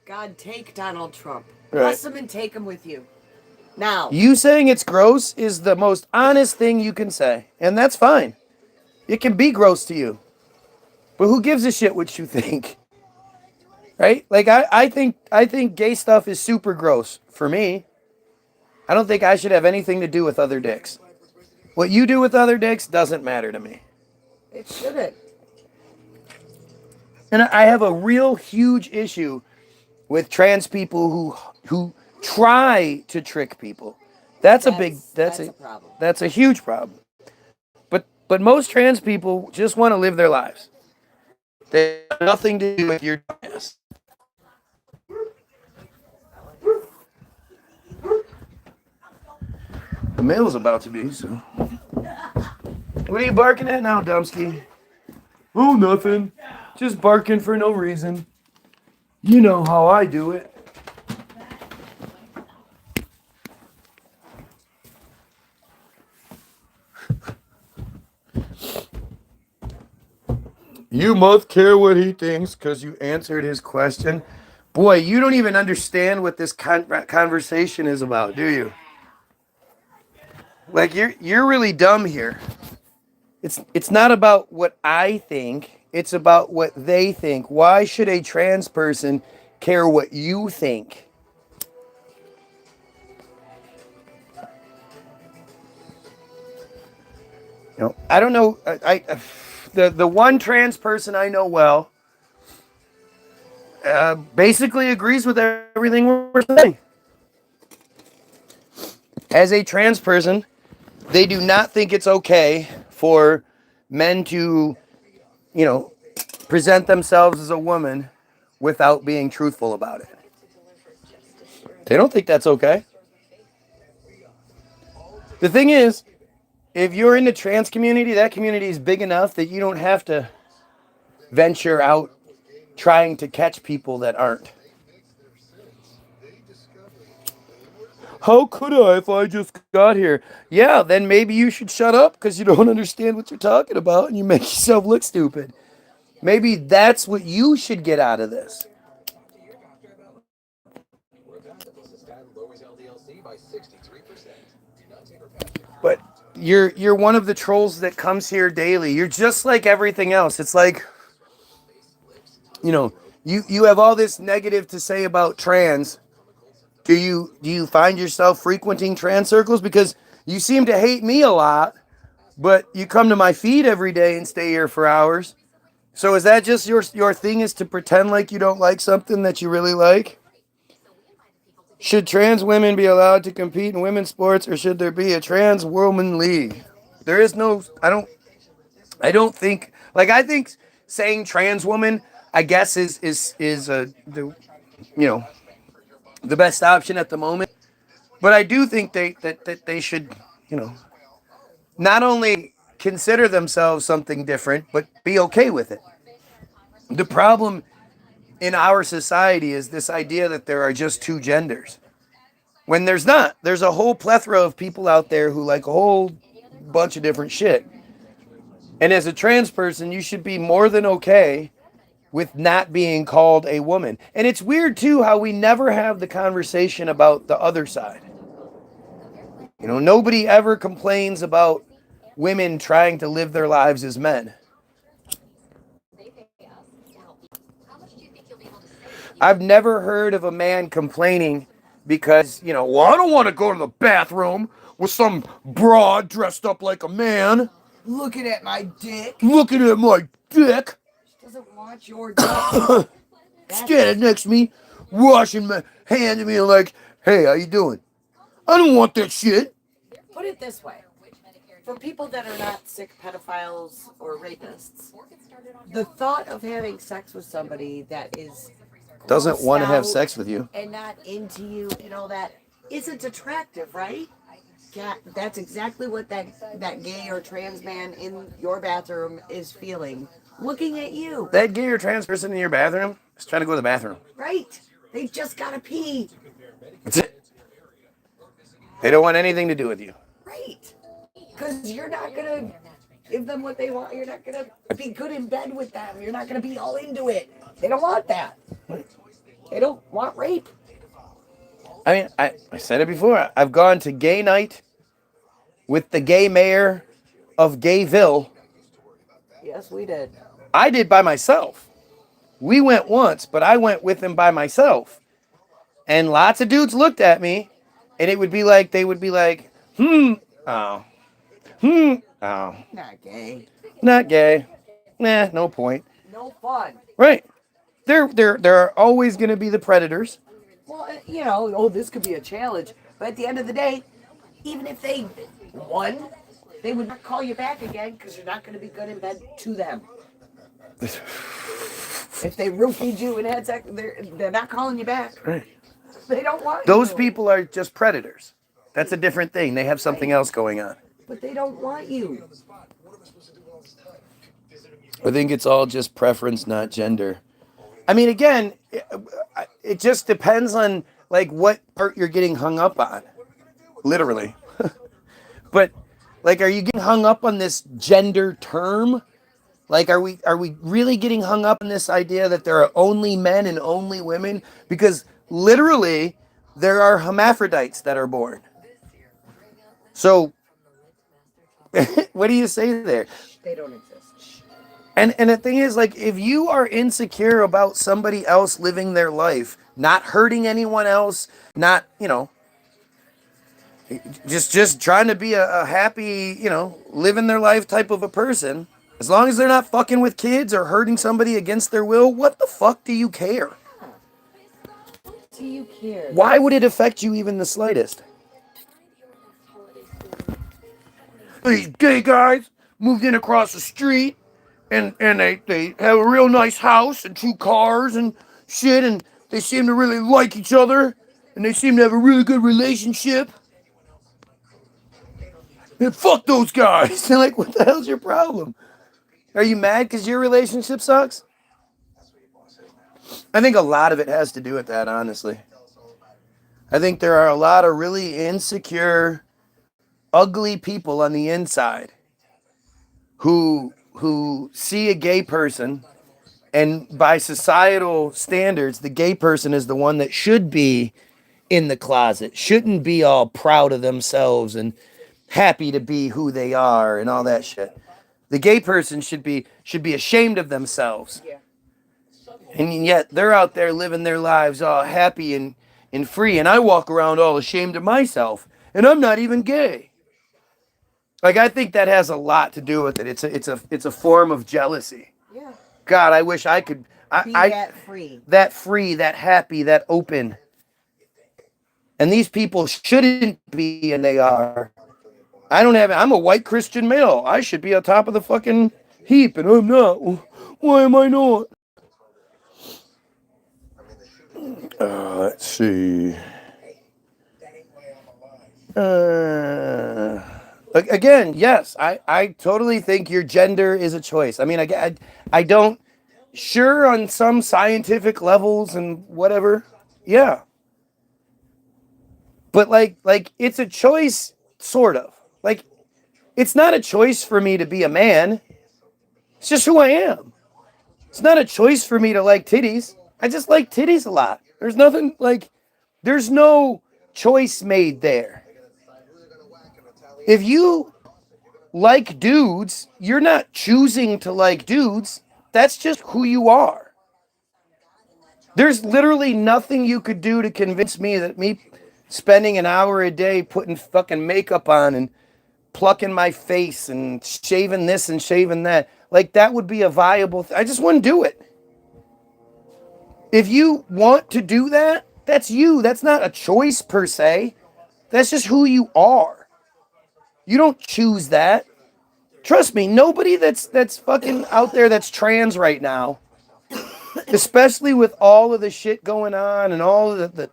God, take Donald Trump. Right. Bless him and take him with you. Now. You saying it's gross is the most honest thing you can say. And that's fine. It can be gross to you. But who gives a shit what you think? Right? Like, I think gay stuff is super gross for me. I don't think I should have anything to do with other dicks. What you do with other dicks doesn't matter to me. It shouldn't. And I have a real huge issue with trans people who try to trick people. That's That's a problem. that's a huge problem. But most trans people just want to live their lives. They have nothing to do with your dumbass. The mail's about to be, so. What are you barking at now, Dumsky? Oh, nothing. Just barking for no reason. You know how I do it. You must care what he thinks because you answered his question. Boy, you don't even understand what this conversation is about, do you? Like you're really dumb here. It's not about what I think. It's about what they think. Why should a trans person care what you think? You know, I don't know. The one trans person I know well basically agrees with everything we're saying. As a trans person, they do not think it's okay for men to, you know, present themselves as a woman without being truthful about it. They don't think that's okay. The thing is, if you're in the trans community, that community is big enough that you don't have to venture out trying to catch people that aren't. How could I if I just got here? Yeah, then maybe you should shut up because you don't understand what you're talking about and you make yourself look stupid. Maybe that's what you should get out of this. But you're one of the trolls that comes here daily. You're just like everything else. It's like, you know, you have all this negative to say about trans. Do you find yourself frequenting trans circles? Because you seem to hate me a lot, but you come to my feed every day and stay here for hours. So is that just your thing, is to pretend like you don't like something that you really like? Should trans women be allowed to compete in women's sports, or should there be a trans woman league? There is no. I don't think. Like, I think saying trans woman, I guess is the, you know, the best option at the moment. But I do think that they should, you know, not only consider themselves something different, but be okay with it. The problem in our society is this idea that there are just two genders. When there's not. There's a whole plethora of people out there who like a whole bunch of different shit. And as a trans person, you should be more than okay with not being called a woman. And it's weird too how we never have the conversation about the other side. You know, nobody ever complains about women trying to live their lives as men. I've never heard of a man complaining because, you know, well, I don't want to go to the bathroom with some broad dressed up like a man. Looking at my dick. Looking at my dick. Doesn't want your dick. Standing next to me, washing my hand at me like, hey, how you doing? I don't want that shit. Put it this way. For people that are not sick pedophiles or rapists, the thought of having sex with somebody that is doesn't want to have sex with you and not into you and all that isn't attractive, right? Yeah, that's exactly what that gay or trans man in your bathroom is feeling, looking at you. That gay or trans person in your bathroom is trying to go to the bathroom. Right. They just gotta pee. That's it. They don't want anything to do with you. Right. Because you're not gonna give them what they want. You're not gonna be good in bed with them. You're not gonna be all into it. They don't want that. They don't want rape. I mean, I said it before. I've gone to gay night with the gay mayor of Gayville. Yes, we did. I did by myself. We went once, but I went with him by myself. And lots of dudes looked at me, and it would be like, they would be like, oh. Oh. Not gay. Not gay. Nah, no point. No fun. Right. There are always going to be the predators. Well, you know, oh, this could be a challenge. But at the end of the day, even if they won, they would not call you back again because you're not going to be good in bed to them. If they roofied you and had sex, they're not calling you back. Right. They don't want Those you. people are just predators. That's a different thing. They have something else going on. But they don't want you. I think it's all just preference, not gender. I mean, again, it just depends on like what part you're getting hung up on, literally. But like, are you getting hung up on this gender term? Like, are we really getting hung up on this idea that there are only men and only women? Because literally, there are hermaphrodites that are born. So, what do you say there? They don't exist. And the thing is, like, if you are insecure about somebody else living their life, not hurting anyone else, not, just trying to be a happy, living their life type of a person, as long as they're not fucking with kids or hurting somebody against their will, what the fuck do you care? Do you care? Why would it affect you even the slightest? These gay guys moved in across the street. And they have a real nice house and 2 cars and shit, and they seem to really like each other, and they seem to have a really good relationship. And fuck those guys. They're like, what the hell's your problem? Are you mad because your relationship sucks? I think a lot of it has to do with that, honestly. I think there are a lot of really insecure, ugly people on the inside who see a gay person, and by societal standards, the gay person is the one that should be in the closet, shouldn't be all proud of themselves and happy to be who they are and all that shit. The gay person should be ashamed of themselves. Yeah. And yet they're out there living their lives all happy and free, and I walk around all ashamed of myself, and I'm not even gay. Like, I think that has a lot to do with it. It's a form of jealousy. Yeah. God, I wish I could Be that free. That free, that happy, that open. And these people shouldn't be, and they are. I'm a white Christian male. I should be on top of the fucking heap, and I'm not. Why am I not? Let's see. Again, yes, I totally think your gender is a choice. I mean, I don't, sure, on some scientific levels and whatever, yeah. But like it's a choice, sort of. Like, it's not a choice for me to be a man. It's just who I am. It's not a choice for me to like titties. I just like titties a lot. There's nothing, like, there's no choice made there. If you like dudes, you're not choosing to like dudes. That's just who you are. There's literally nothing you could do to convince me that me spending an hour a day putting fucking makeup on and plucking my face and shaving this and shaving that, like, that would be a viable I just wouldn't do it. If you want to do that, that's you. That's not a choice per se. That's just who you are. You don't choose that. Trust me, nobody that's fucking out there that's trans right now, especially with all of the shit going on and all of the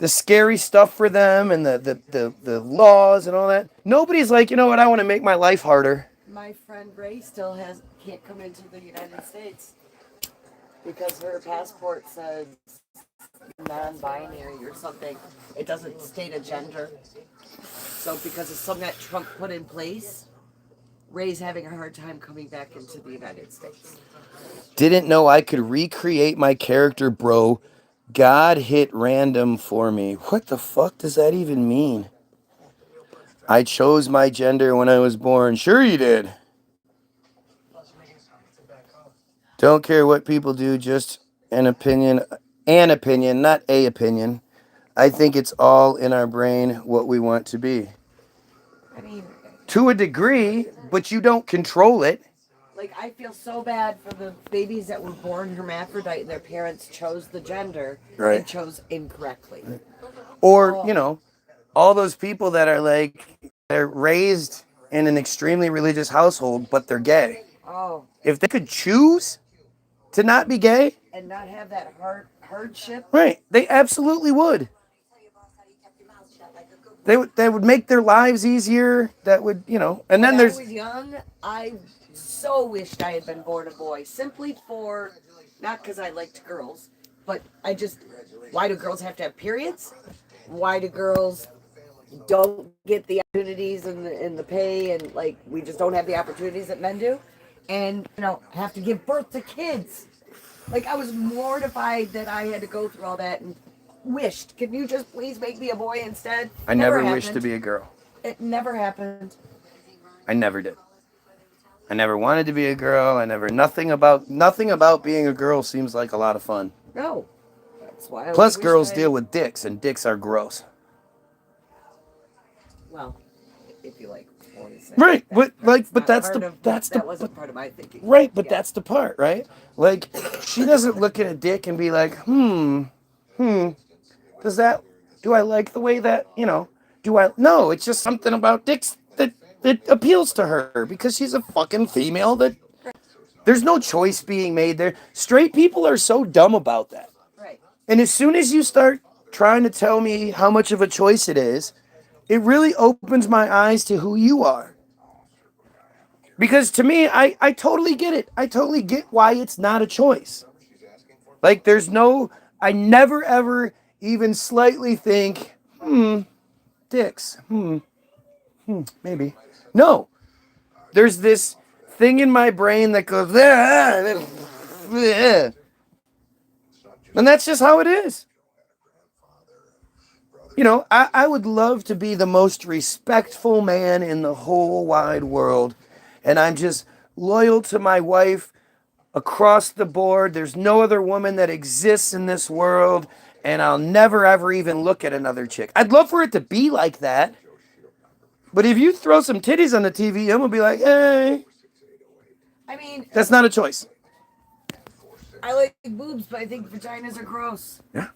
scary stuff for them and the laws and all that. Nobody's like, you know what, I want to make my life harder. My friend Ray still can't come into the United States because her passport says non-binary or something. It doesn't state a gender. So because of something that Trump put in place, Ray's having a hard time coming back into the United States. Didn't know I could recreate my character, bro. God hit random for me. What the fuck does that even mean? I chose my gender when I was born. Sure you did. Don't care what people do, just an opinion, not a opinion. I think it's all in our brain what we want to be. I mean, to a degree, but you don't control it. Like, I feel so bad for the babies that were born hermaphrodite and their parents chose the gender Right. and chose incorrectly. Or, all those people that are like, they're raised in an extremely religious household, but they're gay. Oh, If they could choose to not be gay, and not have that hardship. right, they absolutely would. They would make their lives easier. That would, you know, and then When there's I was young, I so wished I had been born a boy, simply for, not because I liked girls, but I just, why do girls have to have periods? Why do girls don't get the opportunities and the pay, and like we just don't have the opportunities that men do, and you know, have to give birth to kids? Like, I was mortified that I had to go through all that, and wished, can you just please make me a boy instead? I never wished to be a girl. It never happened. I never did. I never wanted to be a girl. Nothing about being a girl seems like a lot of fun. No. That's why I Plus, wished girls I- deal with dicks, and dicks are gross. Well, if you like want to say Right, that, but that wasn't part of my thinking. right, but Yeah. that's the part, right? Like, she doesn't look at a dick and be like, do I like the way that, you know, no, it's just something about dicks that appeals to her because she's a fucking female that there's no choice being made there. Straight people are so dumb about that. Right. And as soon as you start trying to tell me how much of a choice it is, it really opens my eyes to who you are. Because to me, I totally get it. I totally get why it's not a choice. Like, I never ever even slightly think, dicks, maybe. No. There's this thing in my brain that goes, and that's just how it is. You know, I would love to be the most respectful man in the whole wide world. And I'm just loyal to my wife across the board. There's no other woman that exists in this world. And I'll never, ever even look at another chick. I'd love for it to be like that. But if you throw some titties on the TV, I'm going to be like, hey. I mean, That's not a choice. I like boobs, but I think vaginas are gross. Yeah.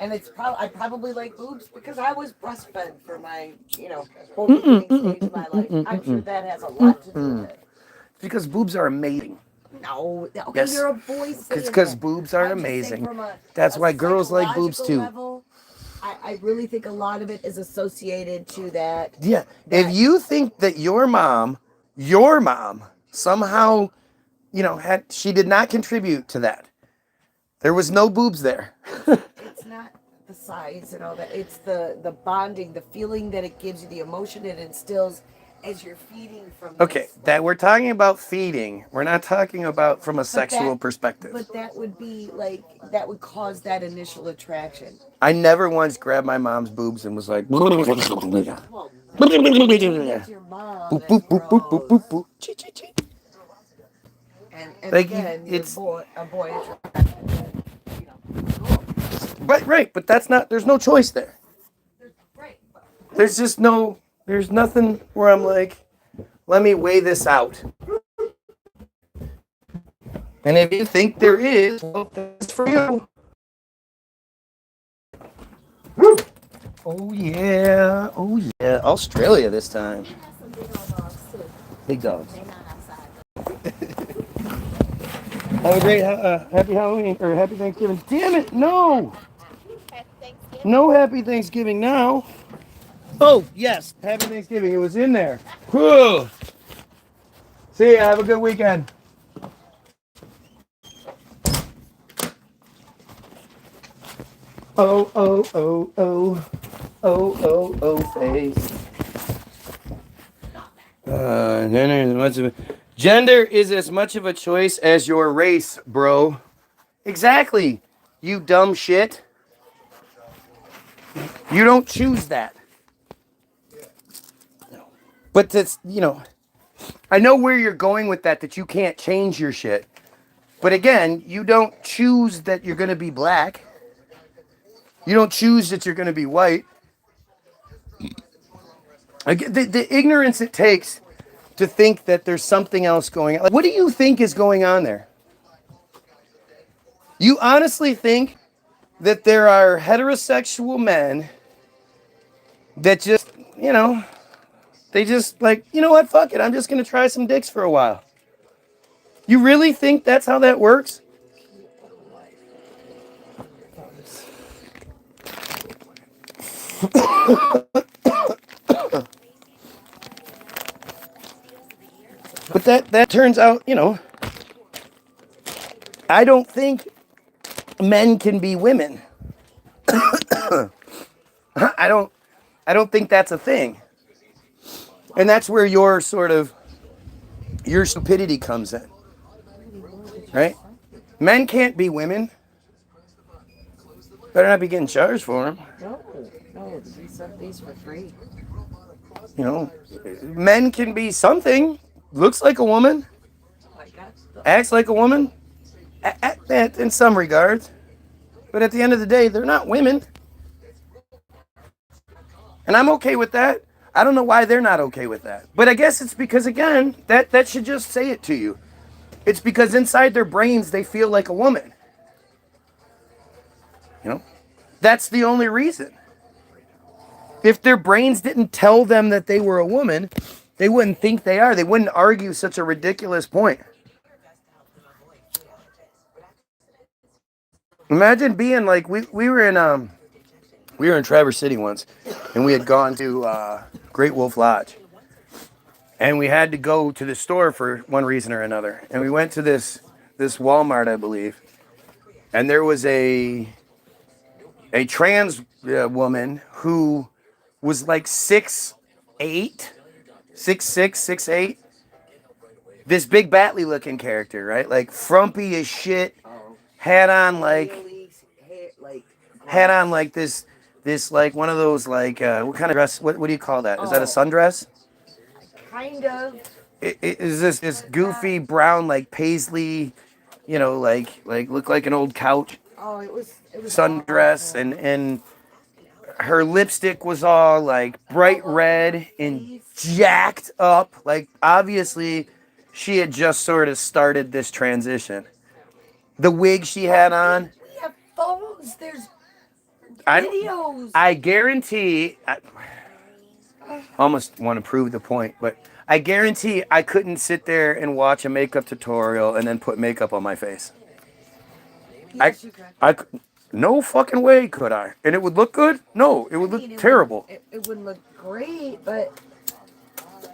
And I probably like boobs because I was breastfed for my, you know, whole beginning stage of my life. I'm sure that has a lot to do with it. Because boobs are amazing. No, okay, Yes. you're a boy. Because boobs are amazing. That's why girls like boobs too. Level, I really think a lot of it is associated to that. Yeah. If you think that your mom, somehow, you know, she did not contribute to that. There was no boobs there. It's not the size and all that. It's the bonding, the feeling that it gives you, the emotion it instills as you're feeding from. Okay, that we're talking about feeding. We're not talking about from a sexual perspective. But that would be like, that would cause that initial attraction. I never once grabbed my mom's boobs and was like, Well, that's your mom. boop, boop, boop, boop, boop, boop, boop. Chee, chee, chee. And Like, again, it's- a boy attracted to, you know, girls. Right, but there's no choice there. Right. There's nothing where I'm like, let me weigh this out. And if you think there is, well, that's for you. Oh yeah, Australia this time. Big dogs. Have a great happy Halloween or happy Thanksgiving. Damn it, no! No happy Thanksgiving now. Oh yes, happy Thanksgiving. It was in there. Whew. See ya. Have a good weekend. Oh, oh, oh, oh. Oh, oh, oh, face. Gender is as much of a choice as your race, bro. Exactly, you dumb shit. You don't choose that. But that's, you know, I know where you're going with that you can't change your shit. But again, you don't choose that you're going to be black. You don't choose that you're going to be white. The ignorance it takes to think that there's something else going on. Like, what do you think is going on there? You honestly think that there are heterosexual men that just, you know, they just like, you know what, fuck it, I'm just gonna try some dicks for a while. You really think that's how that works? But that turns out, you know, I don't think men can be women. I don't think that's a thing. And that's where your stupidity comes in. Right? Men can't be women. Better not be getting charged for them. No, we sent these for free. You know, men can be something. Looks like a woman. Acts like a woman. In some regards. But at the end of the day, they're not women. And I'm okay with that. I don't know why they're not okay with that. But I guess it's because, again, that should just say it to you. It's because inside their brains, they feel like a woman. You know? That's the only reason. If their brains didn't tell them that they were a woman, they wouldn't think they are. They wouldn't argue such a ridiculous point. Imagine being like, we were in Traverse City once, and we had gone to Great Wolf Lodge. And we had to go to the store for one reason or another. And we went to this Walmart, I believe. And there was a trans woman who was like 6'8", 6'6", 6'8". This big Batley looking character, right? Like frumpy as shit. Had on like this like one of those like what kind of dress? What do you call that? Is that a sundress? Kind of. It is this goofy brown like paisley, you know, like look like an old couch. Oh, it was sundress and her lipstick was all like bright red and jacked up. Like obviously she had just sort of started this transition. The wig she had on. We have phones. There's videos. I guarantee. I almost want to prove the point, but I guarantee I couldn't sit there and watch a makeup tutorial and then put makeup on my face. Yes, you could. No fucking way could I. And it would look good? No, it would look terrible. It wouldn't look great, but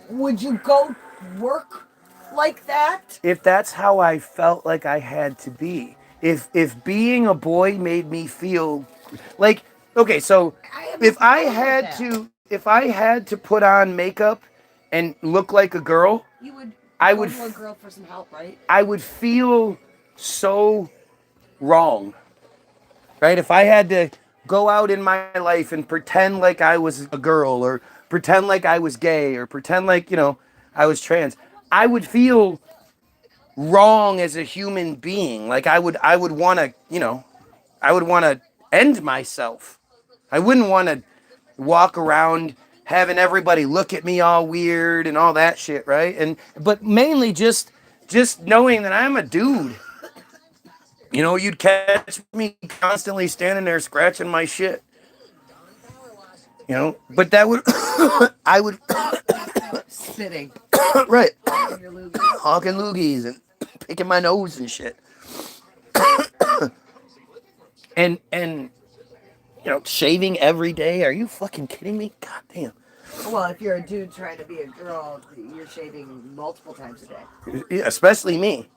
would you go work like that? If that's how I felt like I had to be. If being a boy made me feel like, okay, so if I had to put on makeup and look like a girl, I would go to a girl for some help, right? I would feel so wrong. Right? If I had to go out in my life and pretend like I was a girl or pretend like I was gay or pretend like, you know, I was trans, I would feel wrong as a human being. Like I would want to, you know, I would want to end myself. I wouldn't want to walk around having everybody look at me all weird and all that shit, right? But mainly just knowing that I'm a dude. You know, you'd catch me constantly standing there scratching my shit. You know, but that would, I would, Sitting. right, hawking loogies and picking my nose and shit. and you know, shaving every day. Are you fucking kidding me? God damn. Well, if you're a dude trying to be a girl, you're shaving multiple times a day. Yeah, especially me.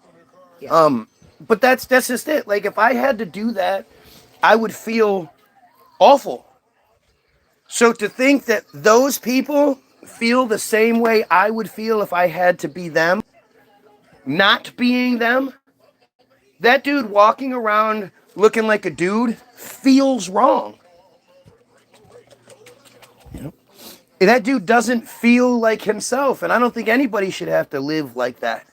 Yeah. But that's just it. Like if I had to do that, I would feel awful. So to think that those people feel the same way I would feel if I had to be them, not being them, that dude walking around looking like a dude feels wrong. You know? That dude doesn't feel like himself, and I don't think anybody should have to live like that.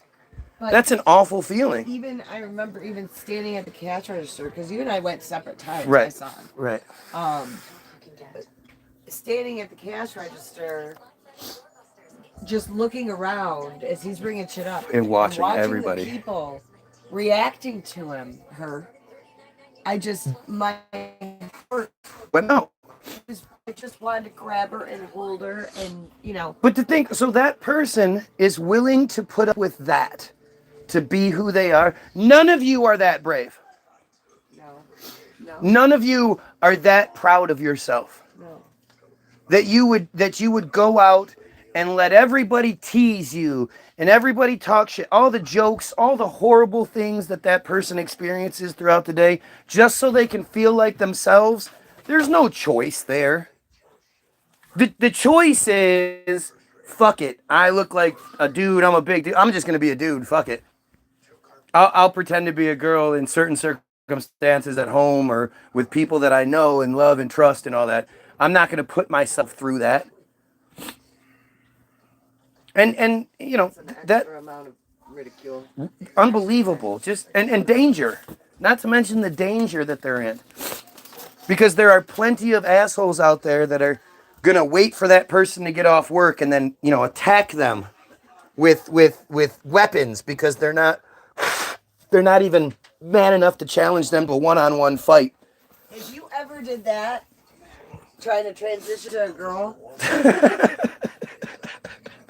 But that's an awful feeling. I remember even standing at the cash register, because you and I went separate times. Right. I saw him. Right. Standing at the cash register, just looking around as he's bringing shit up And watching everybody. The people reacting to him, my heart But no. was just wanted to grab her and hold her and, But to think, so that person is willing to put up with that, to be who they are. None of you are that brave. no. None of you are that proud of yourself. No. That you would go out and let everybody tease you and everybody talk shit, all the jokes, all the horrible things that person experiences throughout the day, just so they can feel like themselves. There's no choice there. The choice is, fuck it. I look like a dude. I'm a big dude. I'm just going to be a dude. Fuck it. I'll pretend to be a girl in certain circumstances at home or with people that I know and love and trust and all that. I'm not going to put myself through that. And that amount of ridicule. Unbelievable. Just and danger. Not to mention the danger that they're in. Because there are plenty of assholes out there that are going to wait for that person to get off work and then, attack them with weapons because they're not even man enough to challenge them to a one-on-one fight. If you ever did that, trying to transition to a girl,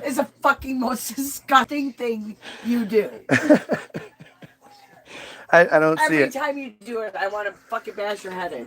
it's the fucking most disgusting thing you do. I don't see it. Every time you do it, I want to fucking bash your head in.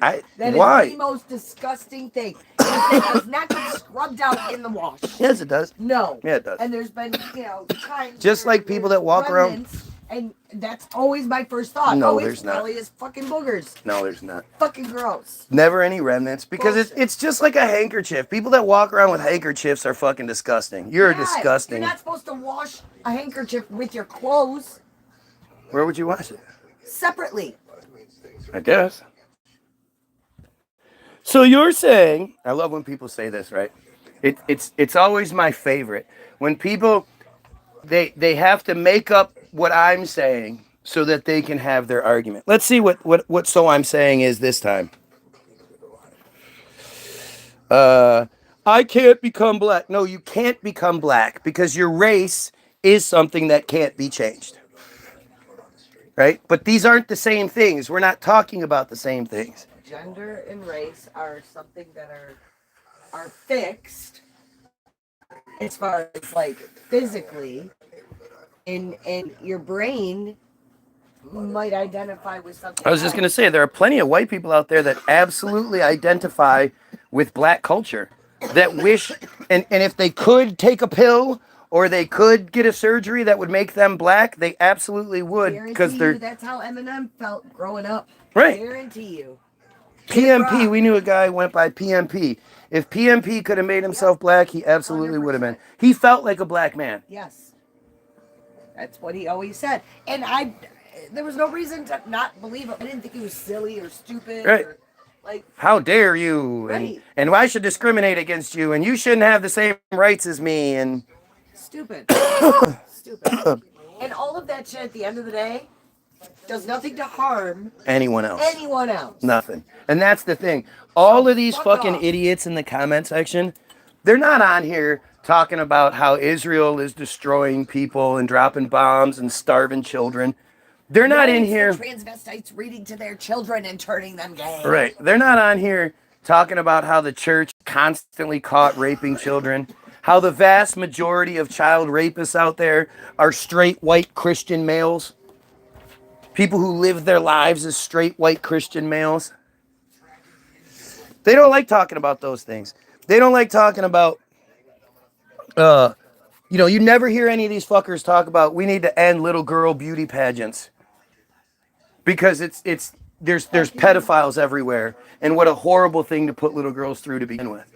Why? Is the most disgusting thing. It does not get scrubbed out in the wash. Yes, it does. No. Yeah, it does. And there's been, times just like people that walk around. And that's always my first thought. No, it's there's not. probably is fucking boogers. No, there's not. Fucking gross. Never any remnants because it's just like a handkerchief. People that walk around with handkerchiefs are fucking disgusting. You're disgusting. You're not supposed to wash a handkerchief with your clothes. Where would you wash it? Separately. I guess. So you're saying, I love when people say this, right? It's always my favorite. When people, they have to make up what I'm saying so that they can have their argument. Let's see what so I'm saying is this time. I can't become black. No, you can't become black because your race is something that can't be changed. Right? But these aren't the same things. We're not talking about the same things. Gender and race are something that are fixed as far as like physically, and your brain might identify with something. I was just going to say, there are plenty of white people out there that absolutely identify with black culture, that wish, and if they could take a pill or they could get a surgery that would make them black, they absolutely would, because that's how Eminem felt growing up. Right. Guarantee you. PMP, we knew a guy went by PMP. If PMP could have made himself black, he absolutely would have been. He felt like a black man. Yes. That's what he always said. And there was no reason to not believe him. I didn't think he was silly or stupid. Right. Or, like, how dare you? Right. And I should discriminate against you, and you shouldn't have the same rights as me. And stupid. Stupid. And all of that shit at the end of the day does nothing to harm anyone else. Nothing. And that's the thing. All of these fucking idiots in the comment section, they're not on here talking about how Israel is destroying people and dropping bombs and starving children. They're not in here. Transvestites reading to their children and turning them gay. Right. They're not on here talking about how the church constantly caught raping children, how the vast majority of child rapists out there are straight white Christian males. People who live their lives as straight white Christian males. They don't like talking about those things. They don't like talking about, you never hear any of these fuckers talk about we need to end little girl beauty pageants. Because there's pedophiles everywhere. And what a horrible thing to put little girls through to begin with.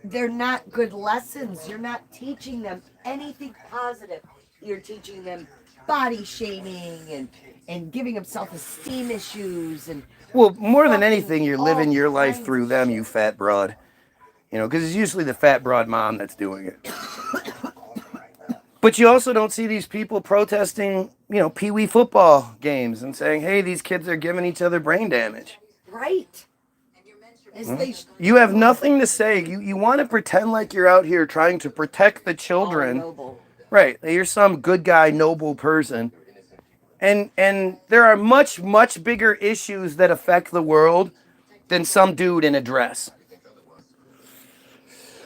They're not good lessons. You're not teaching them anything positive. You're teaching them body shaming and giving them self-esteem issues and well, more than anything, you're living your life through them, you fat broad. Because it's usually the fat broad mom that's doing it. But you also don't see these people protesting, pee-wee football games and saying, hey, these kids are giving each other brain damage. Right. You have nothing to say. You want to pretend like you're out here trying to protect the children. Noble. Right. You're some good guy, noble person. And there are much, much bigger issues that affect the world than some dude in a dress.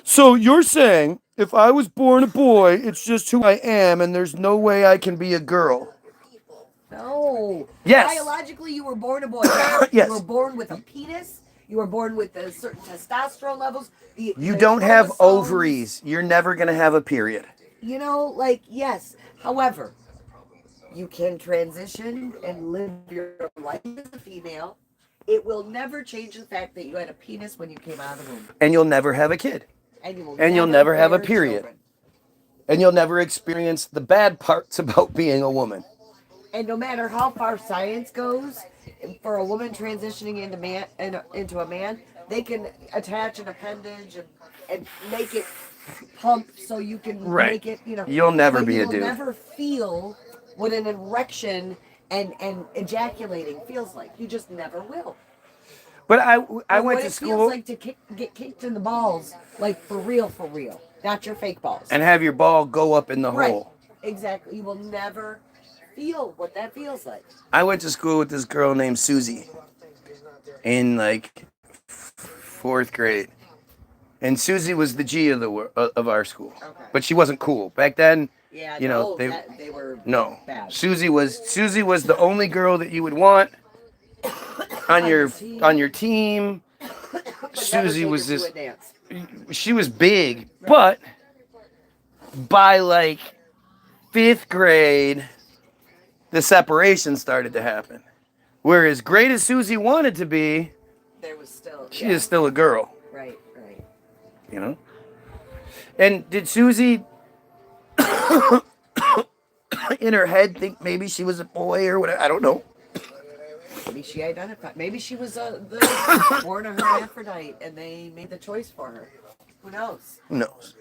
So you're saying if I was born a boy, it's just who I am, and there's no way I can be a girl? No. Yes. Biologically, you were born a boy. Yes. You were born with a penis. You were born with a certain testosterone levels. You don't have ovaries. You're never going to have a period. You know, like, yes. However, you can transition and live your life as a female. It will never change the fact that you had a penis when you came out of the womb. And you'll never have a kid. And you'll never have a bear period. children. And you'll never experience the bad parts about being a woman. And no matter how far science goes, for a woman transitioning into a man, they can attach an appendage and make it pump so you can make it, you know. You'll never be a dude. You'll never feel what an erection and ejaculating feels like. You just never will. But I went to school. What it feels like to get kicked in the balls, like for real, not your fake balls. And have your ball go up in the hole. Exactly. You will never feel what that feels like. I went to school with this girl named Susie in like 4th grade. And Susie was the G of our school. Okay. But she wasn't cool. Back then, yeah, they were bad. Susie was the only girl that you would want on your team. Susie was this, she was big, but by like 5th grade, the separation started to happen. Where as great as Susie wanted to be, she is still a girl. Right. You know? And did Susie in her head think maybe she was a boy or whatever? I don't know. Maybe she identified. Maybe she was born a hermaphrodite and they made the choice for her. Who knows? Who knows?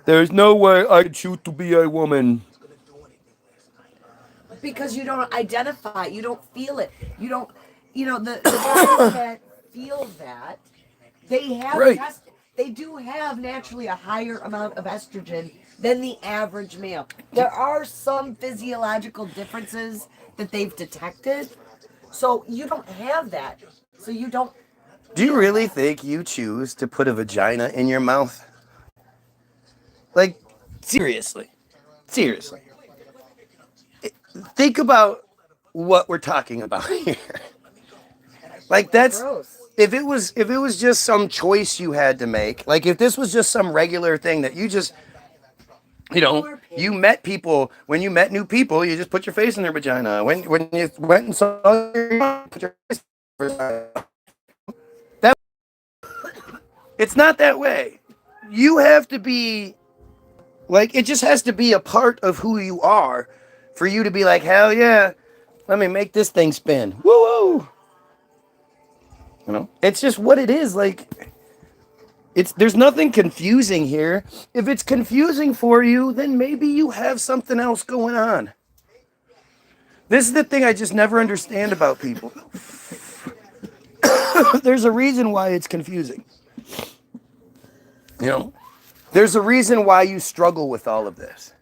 There's no way I choose to be a woman. Because you don't identify, you don't feel it. You don't, the guys that feel that, they have they do have naturally a higher amount of estrogen than the average male. There are some physiological differences that they've detected. So you don't have that. So you don't. Do you really think you choose to put a vagina in your mouth? Like, seriously. Think about what we're talking about here. Like that's gross. if it was just some choice you had to make, like if this was just some regular thing that you just, you met people, when you met new people, you just put your face in their vagina. When you went and saw your mom, put your face in their vagina. It's not that way. You have to be, like, it just has to be a part of who you are for you to be like, hell yeah, let me make this thing spin. Woo-woo! It's just what it is. Like, there's nothing confusing here. If it's confusing for you, then maybe you have something else going on. This is the thing I just never understand about people. There's a reason why it's confusing. There's a reason why you struggle with all of this.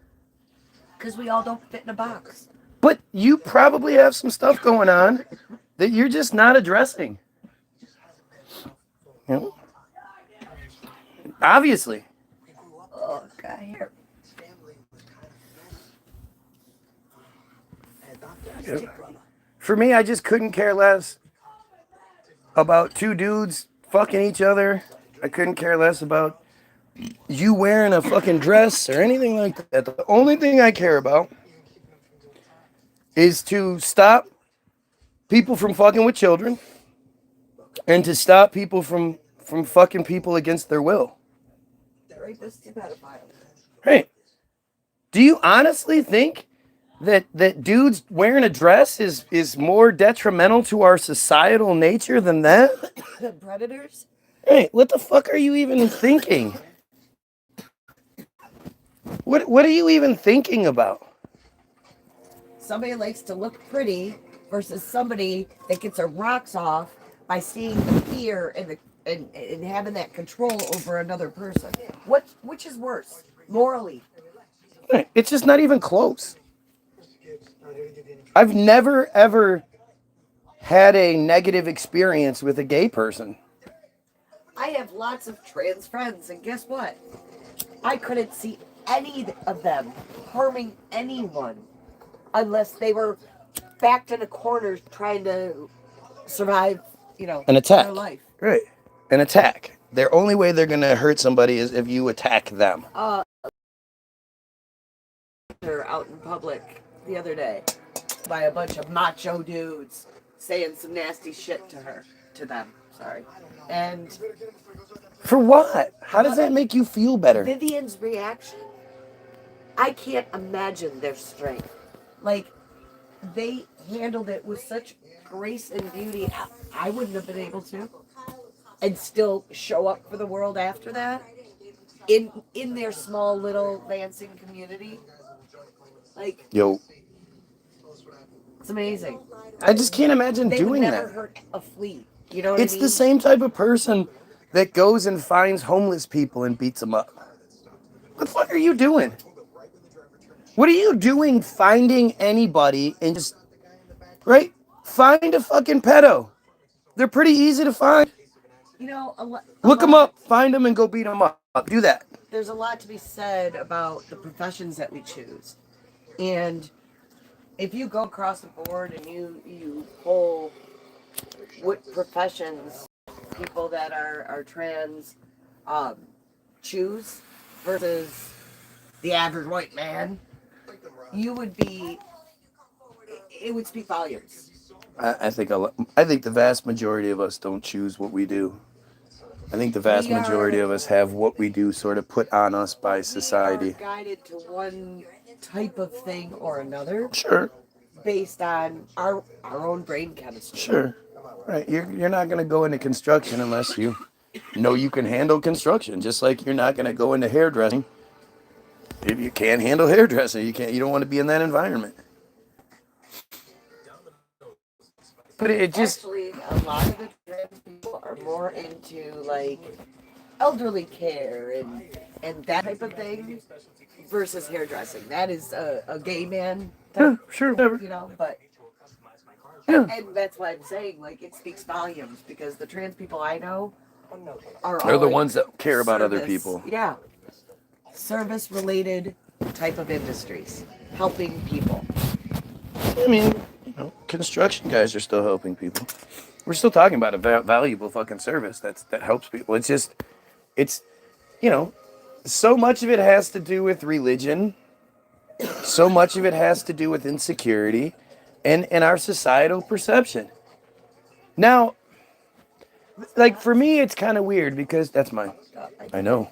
Because we all don't fit in a box. But you probably have some stuff going on that you're just not addressing. Obviously. Oh, God, here. For me, I just couldn't care less about two dudes fucking each other. I couldn't care less about you wearing a fucking dress or anything like that. The only thing I care about is to stop people from fucking with children and to stop people from fucking people against their will. Hey, do you honestly think that dudes wearing a dress is more detrimental to our societal nature than that? The predators? Hey, what the fuck are you even thinking? What are you even thinking about? Somebody likes to look pretty versus somebody that gets her rocks off by seeing the fear and having that control over another person. Which is worse, morally? It's just not even close. I've never, ever had a negative experience with a gay person. I have lots of trans friends, and guess what? I couldn't see any of them harming anyone unless they were backed in a corner trying to survive, An attack. their life. Right. An attack. Their only way they're going to hurt somebody is if you attack them. Out in public the other day by a bunch of macho dudes saying some nasty shit to them. Sorry. And For what? How does that make you feel better? Vivian's reaction, I can't imagine their strength. Like, they handled it with such grace and beauty. I wouldn't have been able to. And still show up for the world after that. In their small little Lansing community. Like, Yo, it's amazing. I just can't imagine They doing would never that. hurt a flea. You know what It's I mean? the same type of person that goes and finds homeless people and beats them up. What the fuck are you doing? What are you doing finding anybody and just, right? Find a fucking pedo. They're pretty easy to find. Look them up, find them, and go beat them up. Do that. There's a lot to be said about the professions that we choose. And if you go across the board and you poll what professions people that are trans choose versus the average white man, it would speak volumes. I think the vast majority of us don't choose what we do. I think the vast majority of us have what we do sort of put on us by society. We are guided to one type of thing or another. Sure. Based on our own brain chemistry. Sure. Right. You're not going to go into construction unless you know you can handle construction. Just like you're not going to go into hairdressing if you can't handle hairdressing. You don't want to be in that environment. But it just actually, a lot of the trans people are more into like elderly care and that type of thing versus hairdressing. That is a gay man type, sure, whatever. But Yeah. and that's why I'm saying like it speaks volumes because the trans people I know are They're the all ones that care about other service- people. Yeah, service related type of industries, helping people. I mean, construction guys are still helping people. We're still talking about a valuable fucking service that helps people. It's just, so much of it has to do with religion. So much of it has to do with insecurity and our societal perception. Now, like for me, it's kind of weird because that's mine. I know.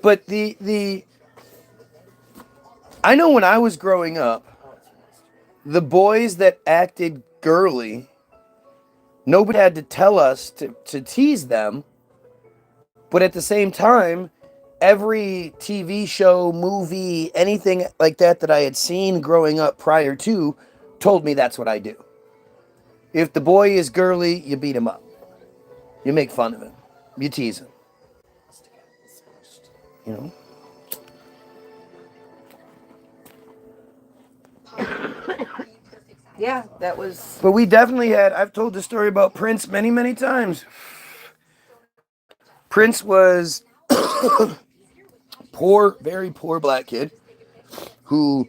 But I know when I was growing up, the boys that acted girly, nobody had to tell us to tease them. But at the same time, every TV show, movie, anything like that I had seen growing up prior to told me that's what I do. If the boy is girly, you beat him up. You make fun of him. You tease him. You know? Yeah, that was. But we definitely had, I've told the story about Prince many, many times. Prince was poor, very poor black kid who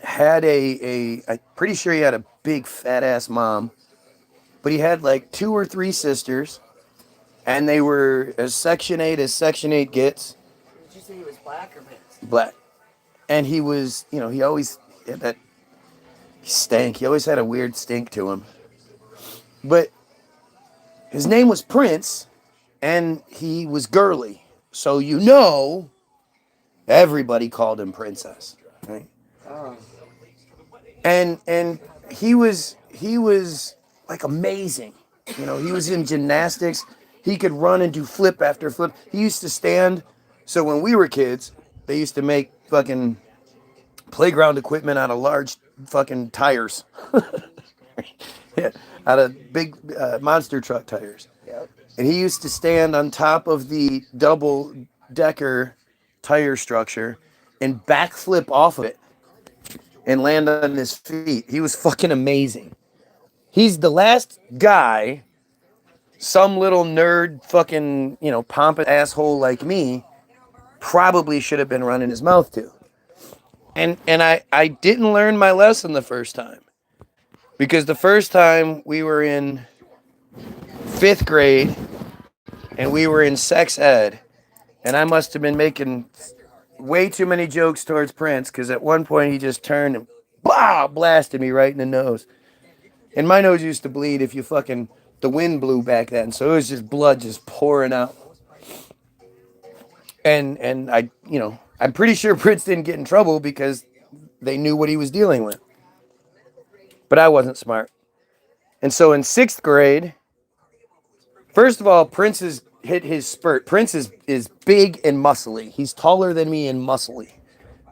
had I'm pretty sure he had a big fat ass mom, but he had like 2 or 3 sisters, and they were as Section 8 as Section 8 gets. Did you say he was black or mixed? Black. And he was, he always had that stank. He always had a weird stink to him. But his name was Prince, and he was girly. So everybody called him Princess, right? Oh. And he was like amazing. He was in gymnastics. He could run and do flip after flip. He used to stand. So when we were kids, they used to make fucking playground equipment out of large fucking tires. Yeah, out of big monster truck tires. Yep. And he used to stand on top of the double-decker tire structure and backflip off of it and land on his feet. He was fucking amazing. He's the last guy some little nerd fucking, pompous asshole like me probably should have been running his mouth to. And I didn't learn my lesson the first time. Because the first time we were in 5th grade and we were in sex ed, and I must have been making way too many jokes towards Prince, because at one point he just turned and blasted me right in the nose. And my nose used to bleed if the wind blew back then, so it was just blood just pouring out. And I'm pretty sure Prince didn't get in trouble because they knew what he was dealing with. But I wasn't smart. And so in 6th grade, first of all, Prince has hit his spurt. Prince is big and muscly. He's taller than me and muscly.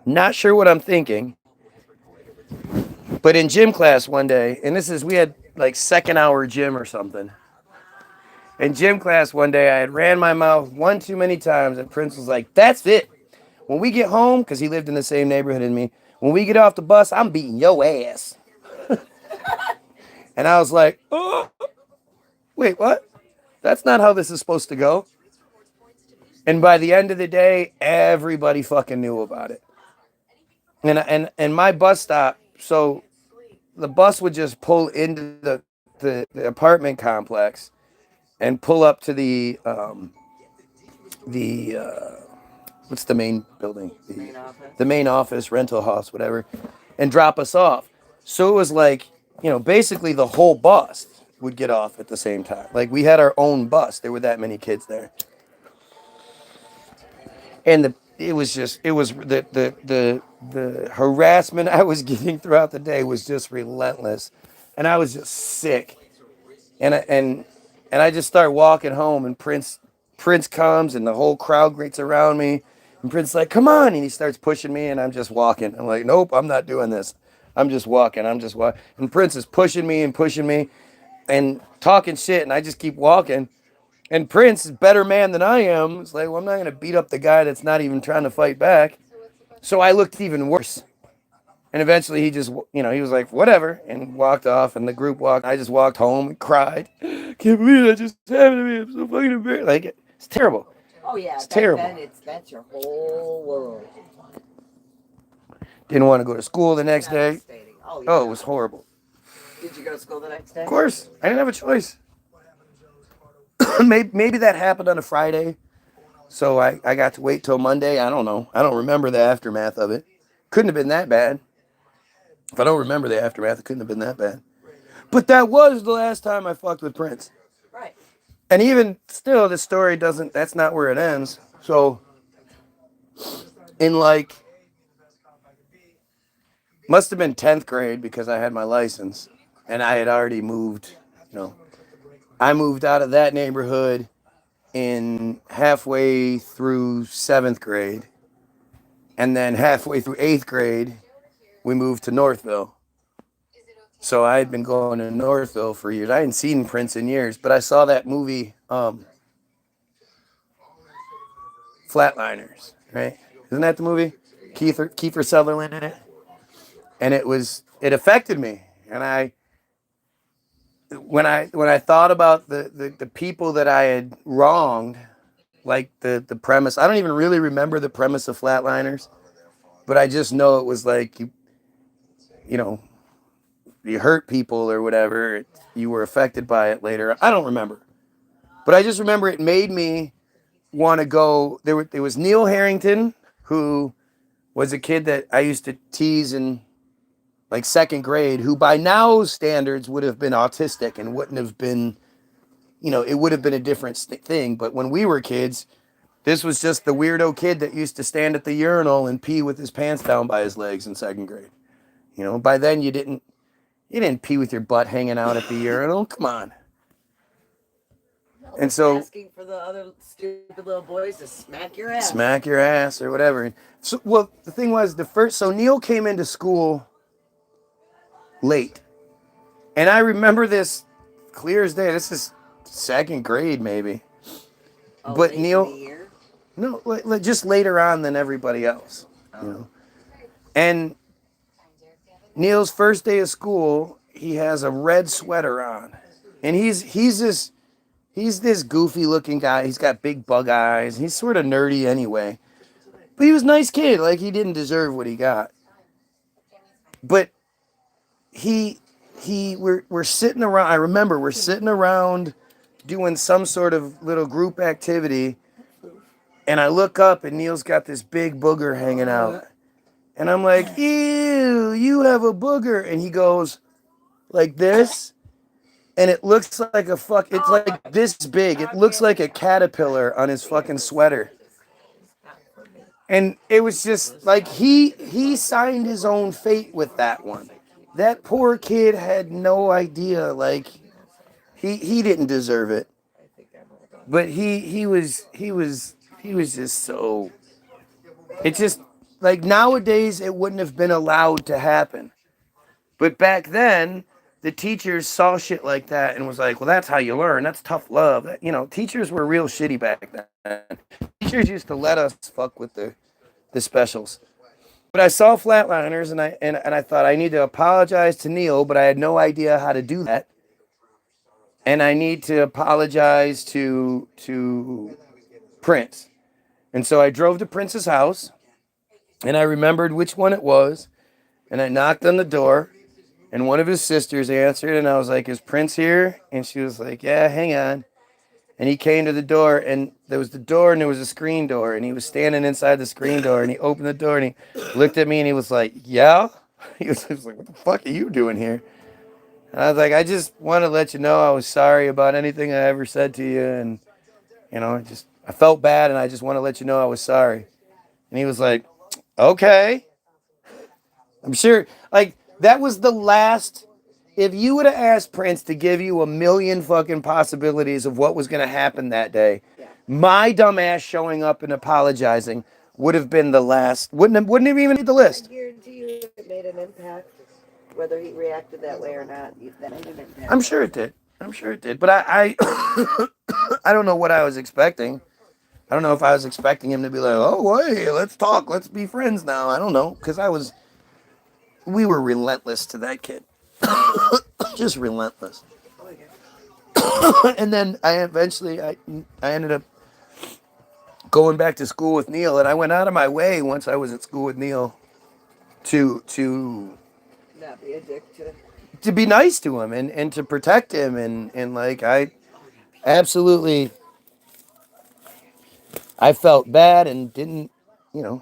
Not sure what I'm thinking. But in gym class one day, and we had like 2nd hour gym or something. In gym class one day, I had ran my mouth one too many times, and Prince was like, "That's it. When we get home," because he lived in the same neighborhood as me, "when we get off the bus, I'm beating your ass." And I was like, "Oh, wait, what? That's not how this is supposed to go." And by the end of the day, everybody fucking knew about it. And my bus stop, so the bus would just pull into the apartment complex and pull up to the what's the main building? The main office, rental house, whatever, and drop us off. So it was like, basically the whole bus would get off at the same time. Like, we had our own bus. There were that many kids there. And the harassment I was getting throughout the day was just relentless. And I was just sick. And I just start walking home, and Prince comes, and the whole crowd gets around me. And Prince's like, "Come on." And he starts pushing me, and I'm just walking. I'm like, "Nope, I'm not doing this. I'm just walking. And Prince is pushing me and talking shit, and I just keep walking. And Prince is a better man than I am. It's like, well, I'm not going to beat up the guy that's not even trying to fight back. So I looked even worse. And eventually he just, he was like, whatever, and walked off, and the group walked. I just walked home and cried. "Can't believe that just happened to me. I'm so fucking embarrassed." Like, it's terrible. Oh yeah, it's terrible. Then that's your whole world. Didn't want to go to school the next day. Oh, yeah. Oh, it was horrible. Did you go to school the next day? Of course. I didn't have a choice. Maybe that happened on a Friday, so I got to wait till Monday. I don't know. I don't remember the aftermath of it. Couldn't have been that bad. If I don't remember the aftermath, it couldn't have been that bad. But that was the last time I fucked with Prince. Right. And even still, the story that's not where it ends. So, in must have been 10th grade, because I had my license, and I had already moved, I moved out of that neighborhood in halfway through 7th grade. And then halfway through 8th grade, we moved to Northville. So I had been going to Northville for years. I hadn't seen Prince in years, but I saw that movie, Flatliners, right? Isn't that the movie? Kiefer Sutherland in it? And it affected me. And when I thought about the people that I had wronged, like the premise, I don't even really remember the premise of Flatliners, but I just know it was like you hurt people or whatever, you were affected by it later. I don't remember, but I just remember it made me want to go. There was Neil Harrington, who was a kid that I used to tease in like 2nd grade, who by now's standards would have been autistic and wouldn't have been, it would have been a different thing. But when we were kids, this was just the weirdo kid that used to stand at the urinal and pee with his pants down by his legs in 2nd grade. By then you didn't pee with your butt hanging out at the urinal. Come on. And so asking for the other stupid little boys to smack your ass or whatever. So, well, the thing was, so Neil came into school late. And I remember this clear as day. This is 2nd grade, maybe. Oh, but late Neil, in the year? No, just later on than everybody else. And Neil's first day of school, he has a red sweater on, and he's He's this goofy looking guy. He's got big bug eyes. He's sort of nerdy anyway. But he was a nice kid. Like, he didn't deserve what he got. But we're sitting around. I remember we're sitting around doing some sort of little group activity. And I look up and Neil's got this big booger hanging out. And I'm like, ew, you have a booger. And he goes like this. And it looks like it's like this big. It looks like a caterpillar on his fucking sweater. And it was just like he signed his own fate with that one. That poor kid had no idea. Like, he didn't deserve it. But he was just so. It's just like nowadays it wouldn't have been allowed to happen. But back then, the teachers saw shit like that and was like, well, that's how you learn. That's tough love. You know, teachers were real shitty back then. Teachers used to let us fuck with the specials. But I saw Flatliners and I thought I need to apologize to Neil, but I had no idea how to do that. And I need to apologize to Prince. And so I drove to Prince's house and I remembered which one it was. And I knocked on the door. And one of his sisters answered, and I was like, is Prince here? And she was like, yeah, hang on. And he came to the door, and there was the door, and there was a screen door, and he was standing inside the screen door, and he opened the door, and he looked at me, and he was like, yeah? He was like, what the fuck are you doing here? And I was like, I just want to let you know I was sorry about anything I ever said to you, and, you know, I felt bad, and I just want to let you know I was sorry. And he was like, okay. I'm sure, like, that was the last. If you would have asked Prince to give you 1,000,000 fucking possibilities of what was going to happen that day, my dumb ass showing up and apologizing would have been the last. Wouldn't have even made the list. I guarantee you it made an impact, whether he reacted that way or not. That made an impact. I'm sure it did. But I I don't know what I was expecting. I don't know if I was expecting him to be like, oh, hey, let's talk. Let's be friends now. I don't know. Because we were relentless to that kid. Just relentless. And then I ended up going back to school with Neil, and I went out of my way once I was at school with Neil to Not be a dick to be nice to him and to protect him and like I absolutely I felt bad and didn't, you know,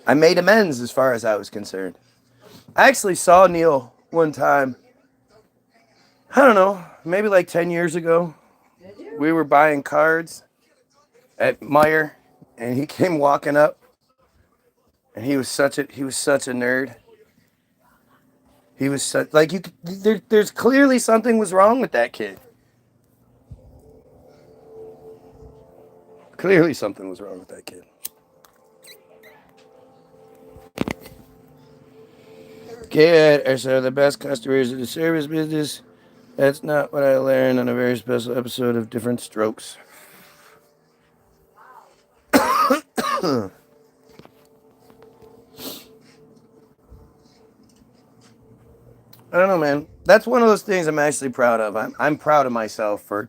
I made amends as far as I was concerned. I actually saw Neil one time, I don't know, maybe like 10 years ago. Did you? We were buying cards at Meyer, and he came walking up, and he was such a nerd. He was such, like, there's clearly something was wrong with that kid. Clearly something was wrong with that kid. Kid are some of the best customers of the service business. That's not what I learned on a very special episode of Different Strokes. I don't know, man. That's one of those things I'm actually proud of. I'm proud of myself for,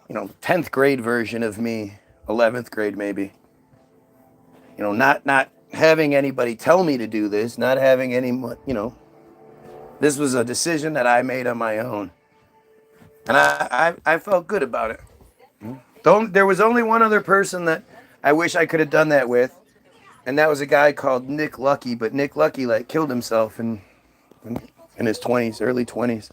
10th grade version of me, 11th grade maybe. Not having anybody tell me to do this, not having any, this was a decision that I made on my own. And I felt good about it. There was only one other person that I wish I could have done that with, and that was a guy called Nick Lucky, but Nick Lucky, killed himself in his 20s, early 20s.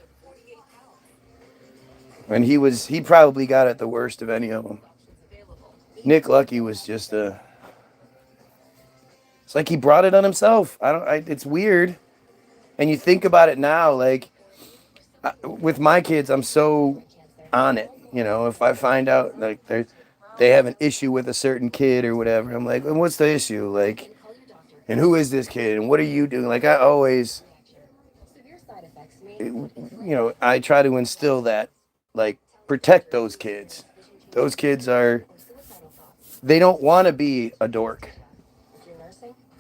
And he probably got it the worst of any of them. Nick Lucky was just it's like he brought it on himself. It's weird. And you think about it now, like, with my kids, I'm so on it. If I find out, like, they have an issue with a certain kid or whatever, I'm like, well, what's the issue? Like, and who is this kid? And what are you doing? Like, I always, I try to instill that, like, protect those kids. Those kids they don't want to be a dork.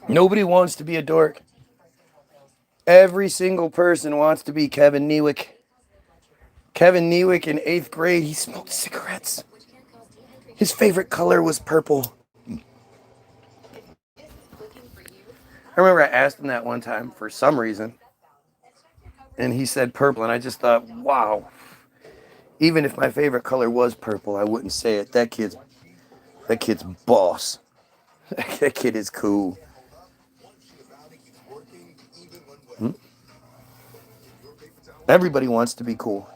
Nobody wants to be a dork. Every single person wants to be Kevin Newick. Kevin Newick in 8th grade, he smoked cigarettes. His favorite color was purple. I remember I asked him that one time for some reason, and he said purple, and I just thought, wow. Even if my favorite color was purple, I wouldn't say it. That kid's boss. That kid is cool. Everybody wants to be cool.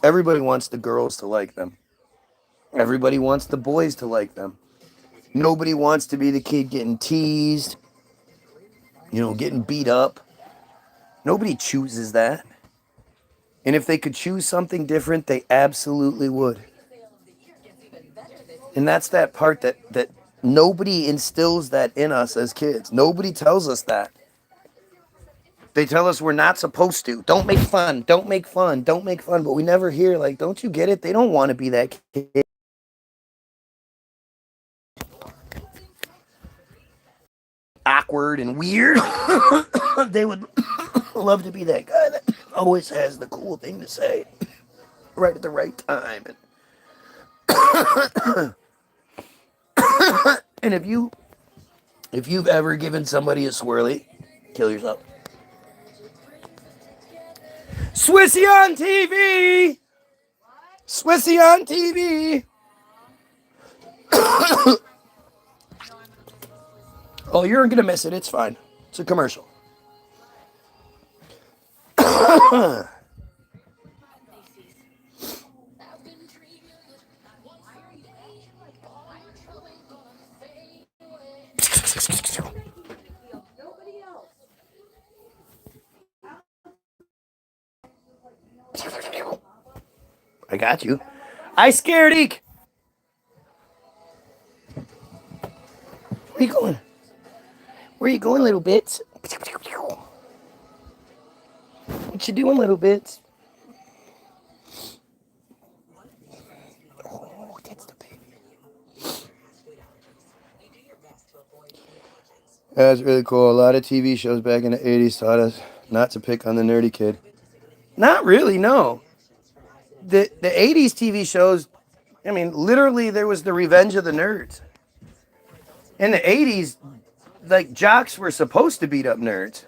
Everybody wants the girls to like them. Everybody wants the boys to like them. Nobody wants to be the kid getting teased, getting beat up. Nobody chooses that. And if they could choose something different, they absolutely would. And that's that part that nobody instills that in us as kids. Nobody tells us that. They tell us we're not supposed to. Don't make fun. Don't make fun. Don't make fun. But we never hear, like, don't you get it? They don't want to be that kid. Awkward and weird. They would love to be that guy that always has the cool thing to say right at the right time. And if you've ever given somebody a swirly, kill yourself. Swissy on TV! Swissy on TV! Oh, you're gonna miss it. It's fine. It's a commercial. I got you. I scared Eek. Where you going? Where you going, little bits? What you doing, little bits? Oh, that's the baby. That's really cool. A lot of TV shows back in the 80s taught us not to pick on the nerdy kid. Not really, no. The 80s TV shows, I mean, literally there was the Revenge of the Nerds. In the 80s, like, jocks were supposed to beat up nerds.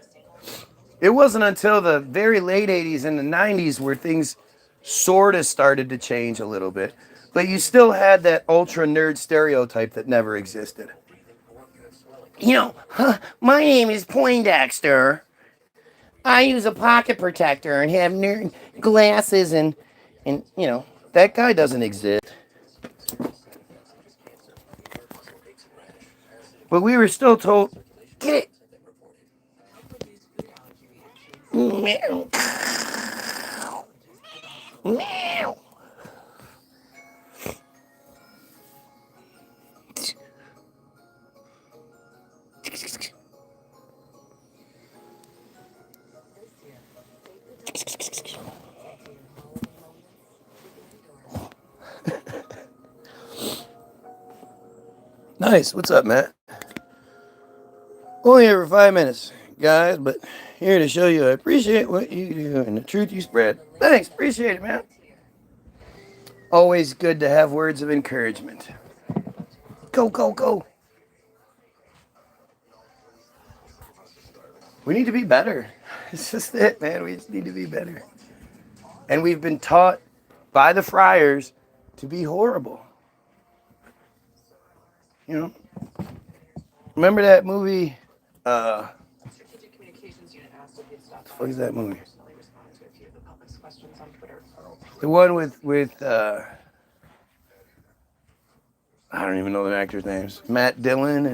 It wasn't until the very late 80s and the 90s where things sort of started to change a little bit. But you still had that ultra nerd stereotype that never existed. My name is Poindexter. I use a pocket protector and have nerd glasses and that guy doesn't exist. But we were still told, get it. Meow. Meow. Nice. What's up, Matt? Only here for 5 minutes, guys, but here to show you I appreciate what you do and the truth you spread. Thanks. Appreciate it, man. Always good to have words of encouragement. Go, go, go. We need to be better. It's just it, man. We just need to be better. And we've been taught by the friars to be horrible. Remember that movie? What the fuck is that movie? The one with I don't even know the actors' names. Matt Dillon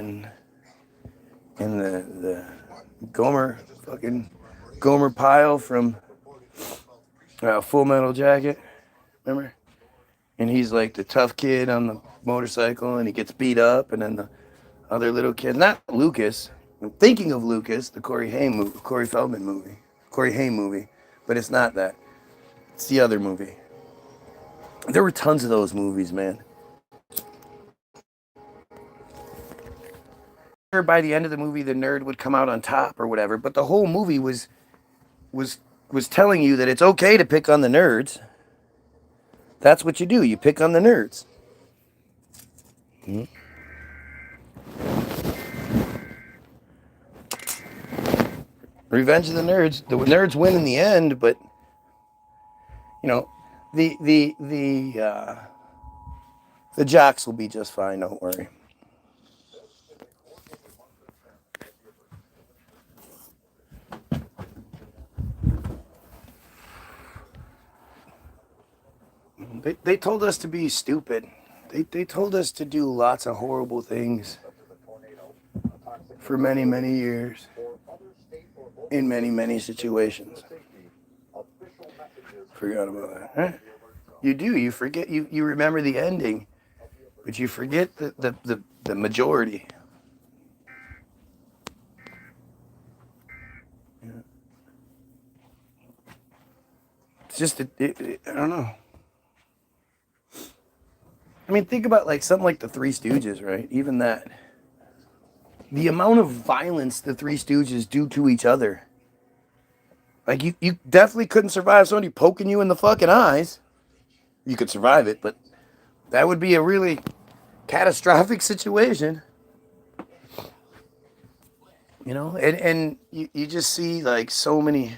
and the Gomer Pyle from Full Metal Jacket. Remember? And he's like the tough kid on the motorcycle, and he gets beat up, and then the other little kid, not Lucas. I'm thinking of Lucas, the Corey Haim movie, but it's not that. It's the other movie. There were tons of those movies, man. By the end of the movie, the nerd would come out on top or whatever, but the whole movie was telling you that it's okay to pick on the nerds. That's what you do. You pick on the nerds. Revenge of the Nerds. The nerds win in the end, but you know, the jocks will be just fine. Don't worry. They told us to be stupid. They told us to do lots of horrible things for many, many years in many, many situations. Forgot about that. Huh? You do. You forget. You remember the ending, but you forget the majority. Yeah. It's just, I don't know. I mean, think about like something like the Three Stooges, right? Even that. The amount of violence the Three Stooges do to each other. Like, you definitely couldn't survive somebody poking you in the fucking eyes. You could survive it, but that would be a really catastrophic situation. You know? And you just see, like, so many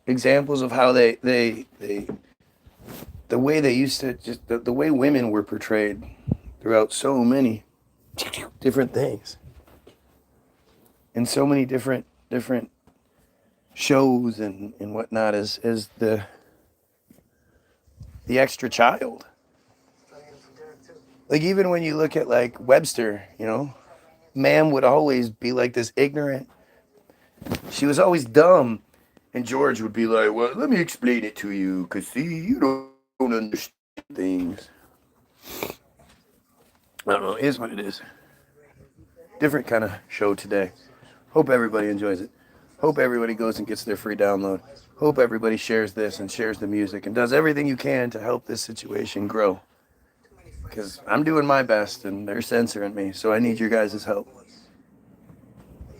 examples of how the way they used to, just the way women were portrayed throughout so many different things. And so many different shows and whatnot as the extra child. Like, even when you look at like Webster, you know, Ma'am would always be like this ignorant. She was always dumb. And George would be like, well, let me explain it to you, because see, you don't understand things. I don't know, it is what it is. Different kind of show today. Hope everybody enjoys it. Hope everybody goes and gets their free download. Hope everybody shares this and shares the music and does everything you can to help this situation grow. Because I'm doing my best and they're censoring me, so I need your guys' help.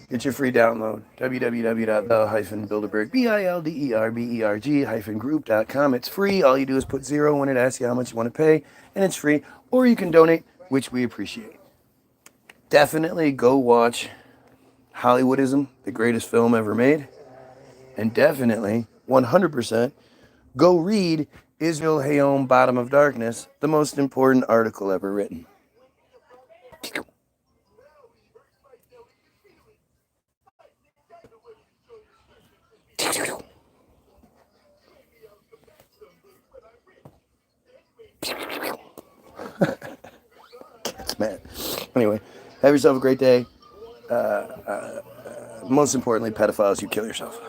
Get your free download. www.the-bilderberg, BILDERBERG-group.com. It's free. All you do is put 0 when it asks you how much you want to pay, and it's free. Or you can donate, which we appreciate. Definitely go watch Hollywoodism, the greatest film ever made. And definitely, 100%, go read Israel Hayom, Bottom of Darkness, the most important article ever written. It's mad. Anyway, have yourself a great day. Most importantly, pedophiles, you kill yourself.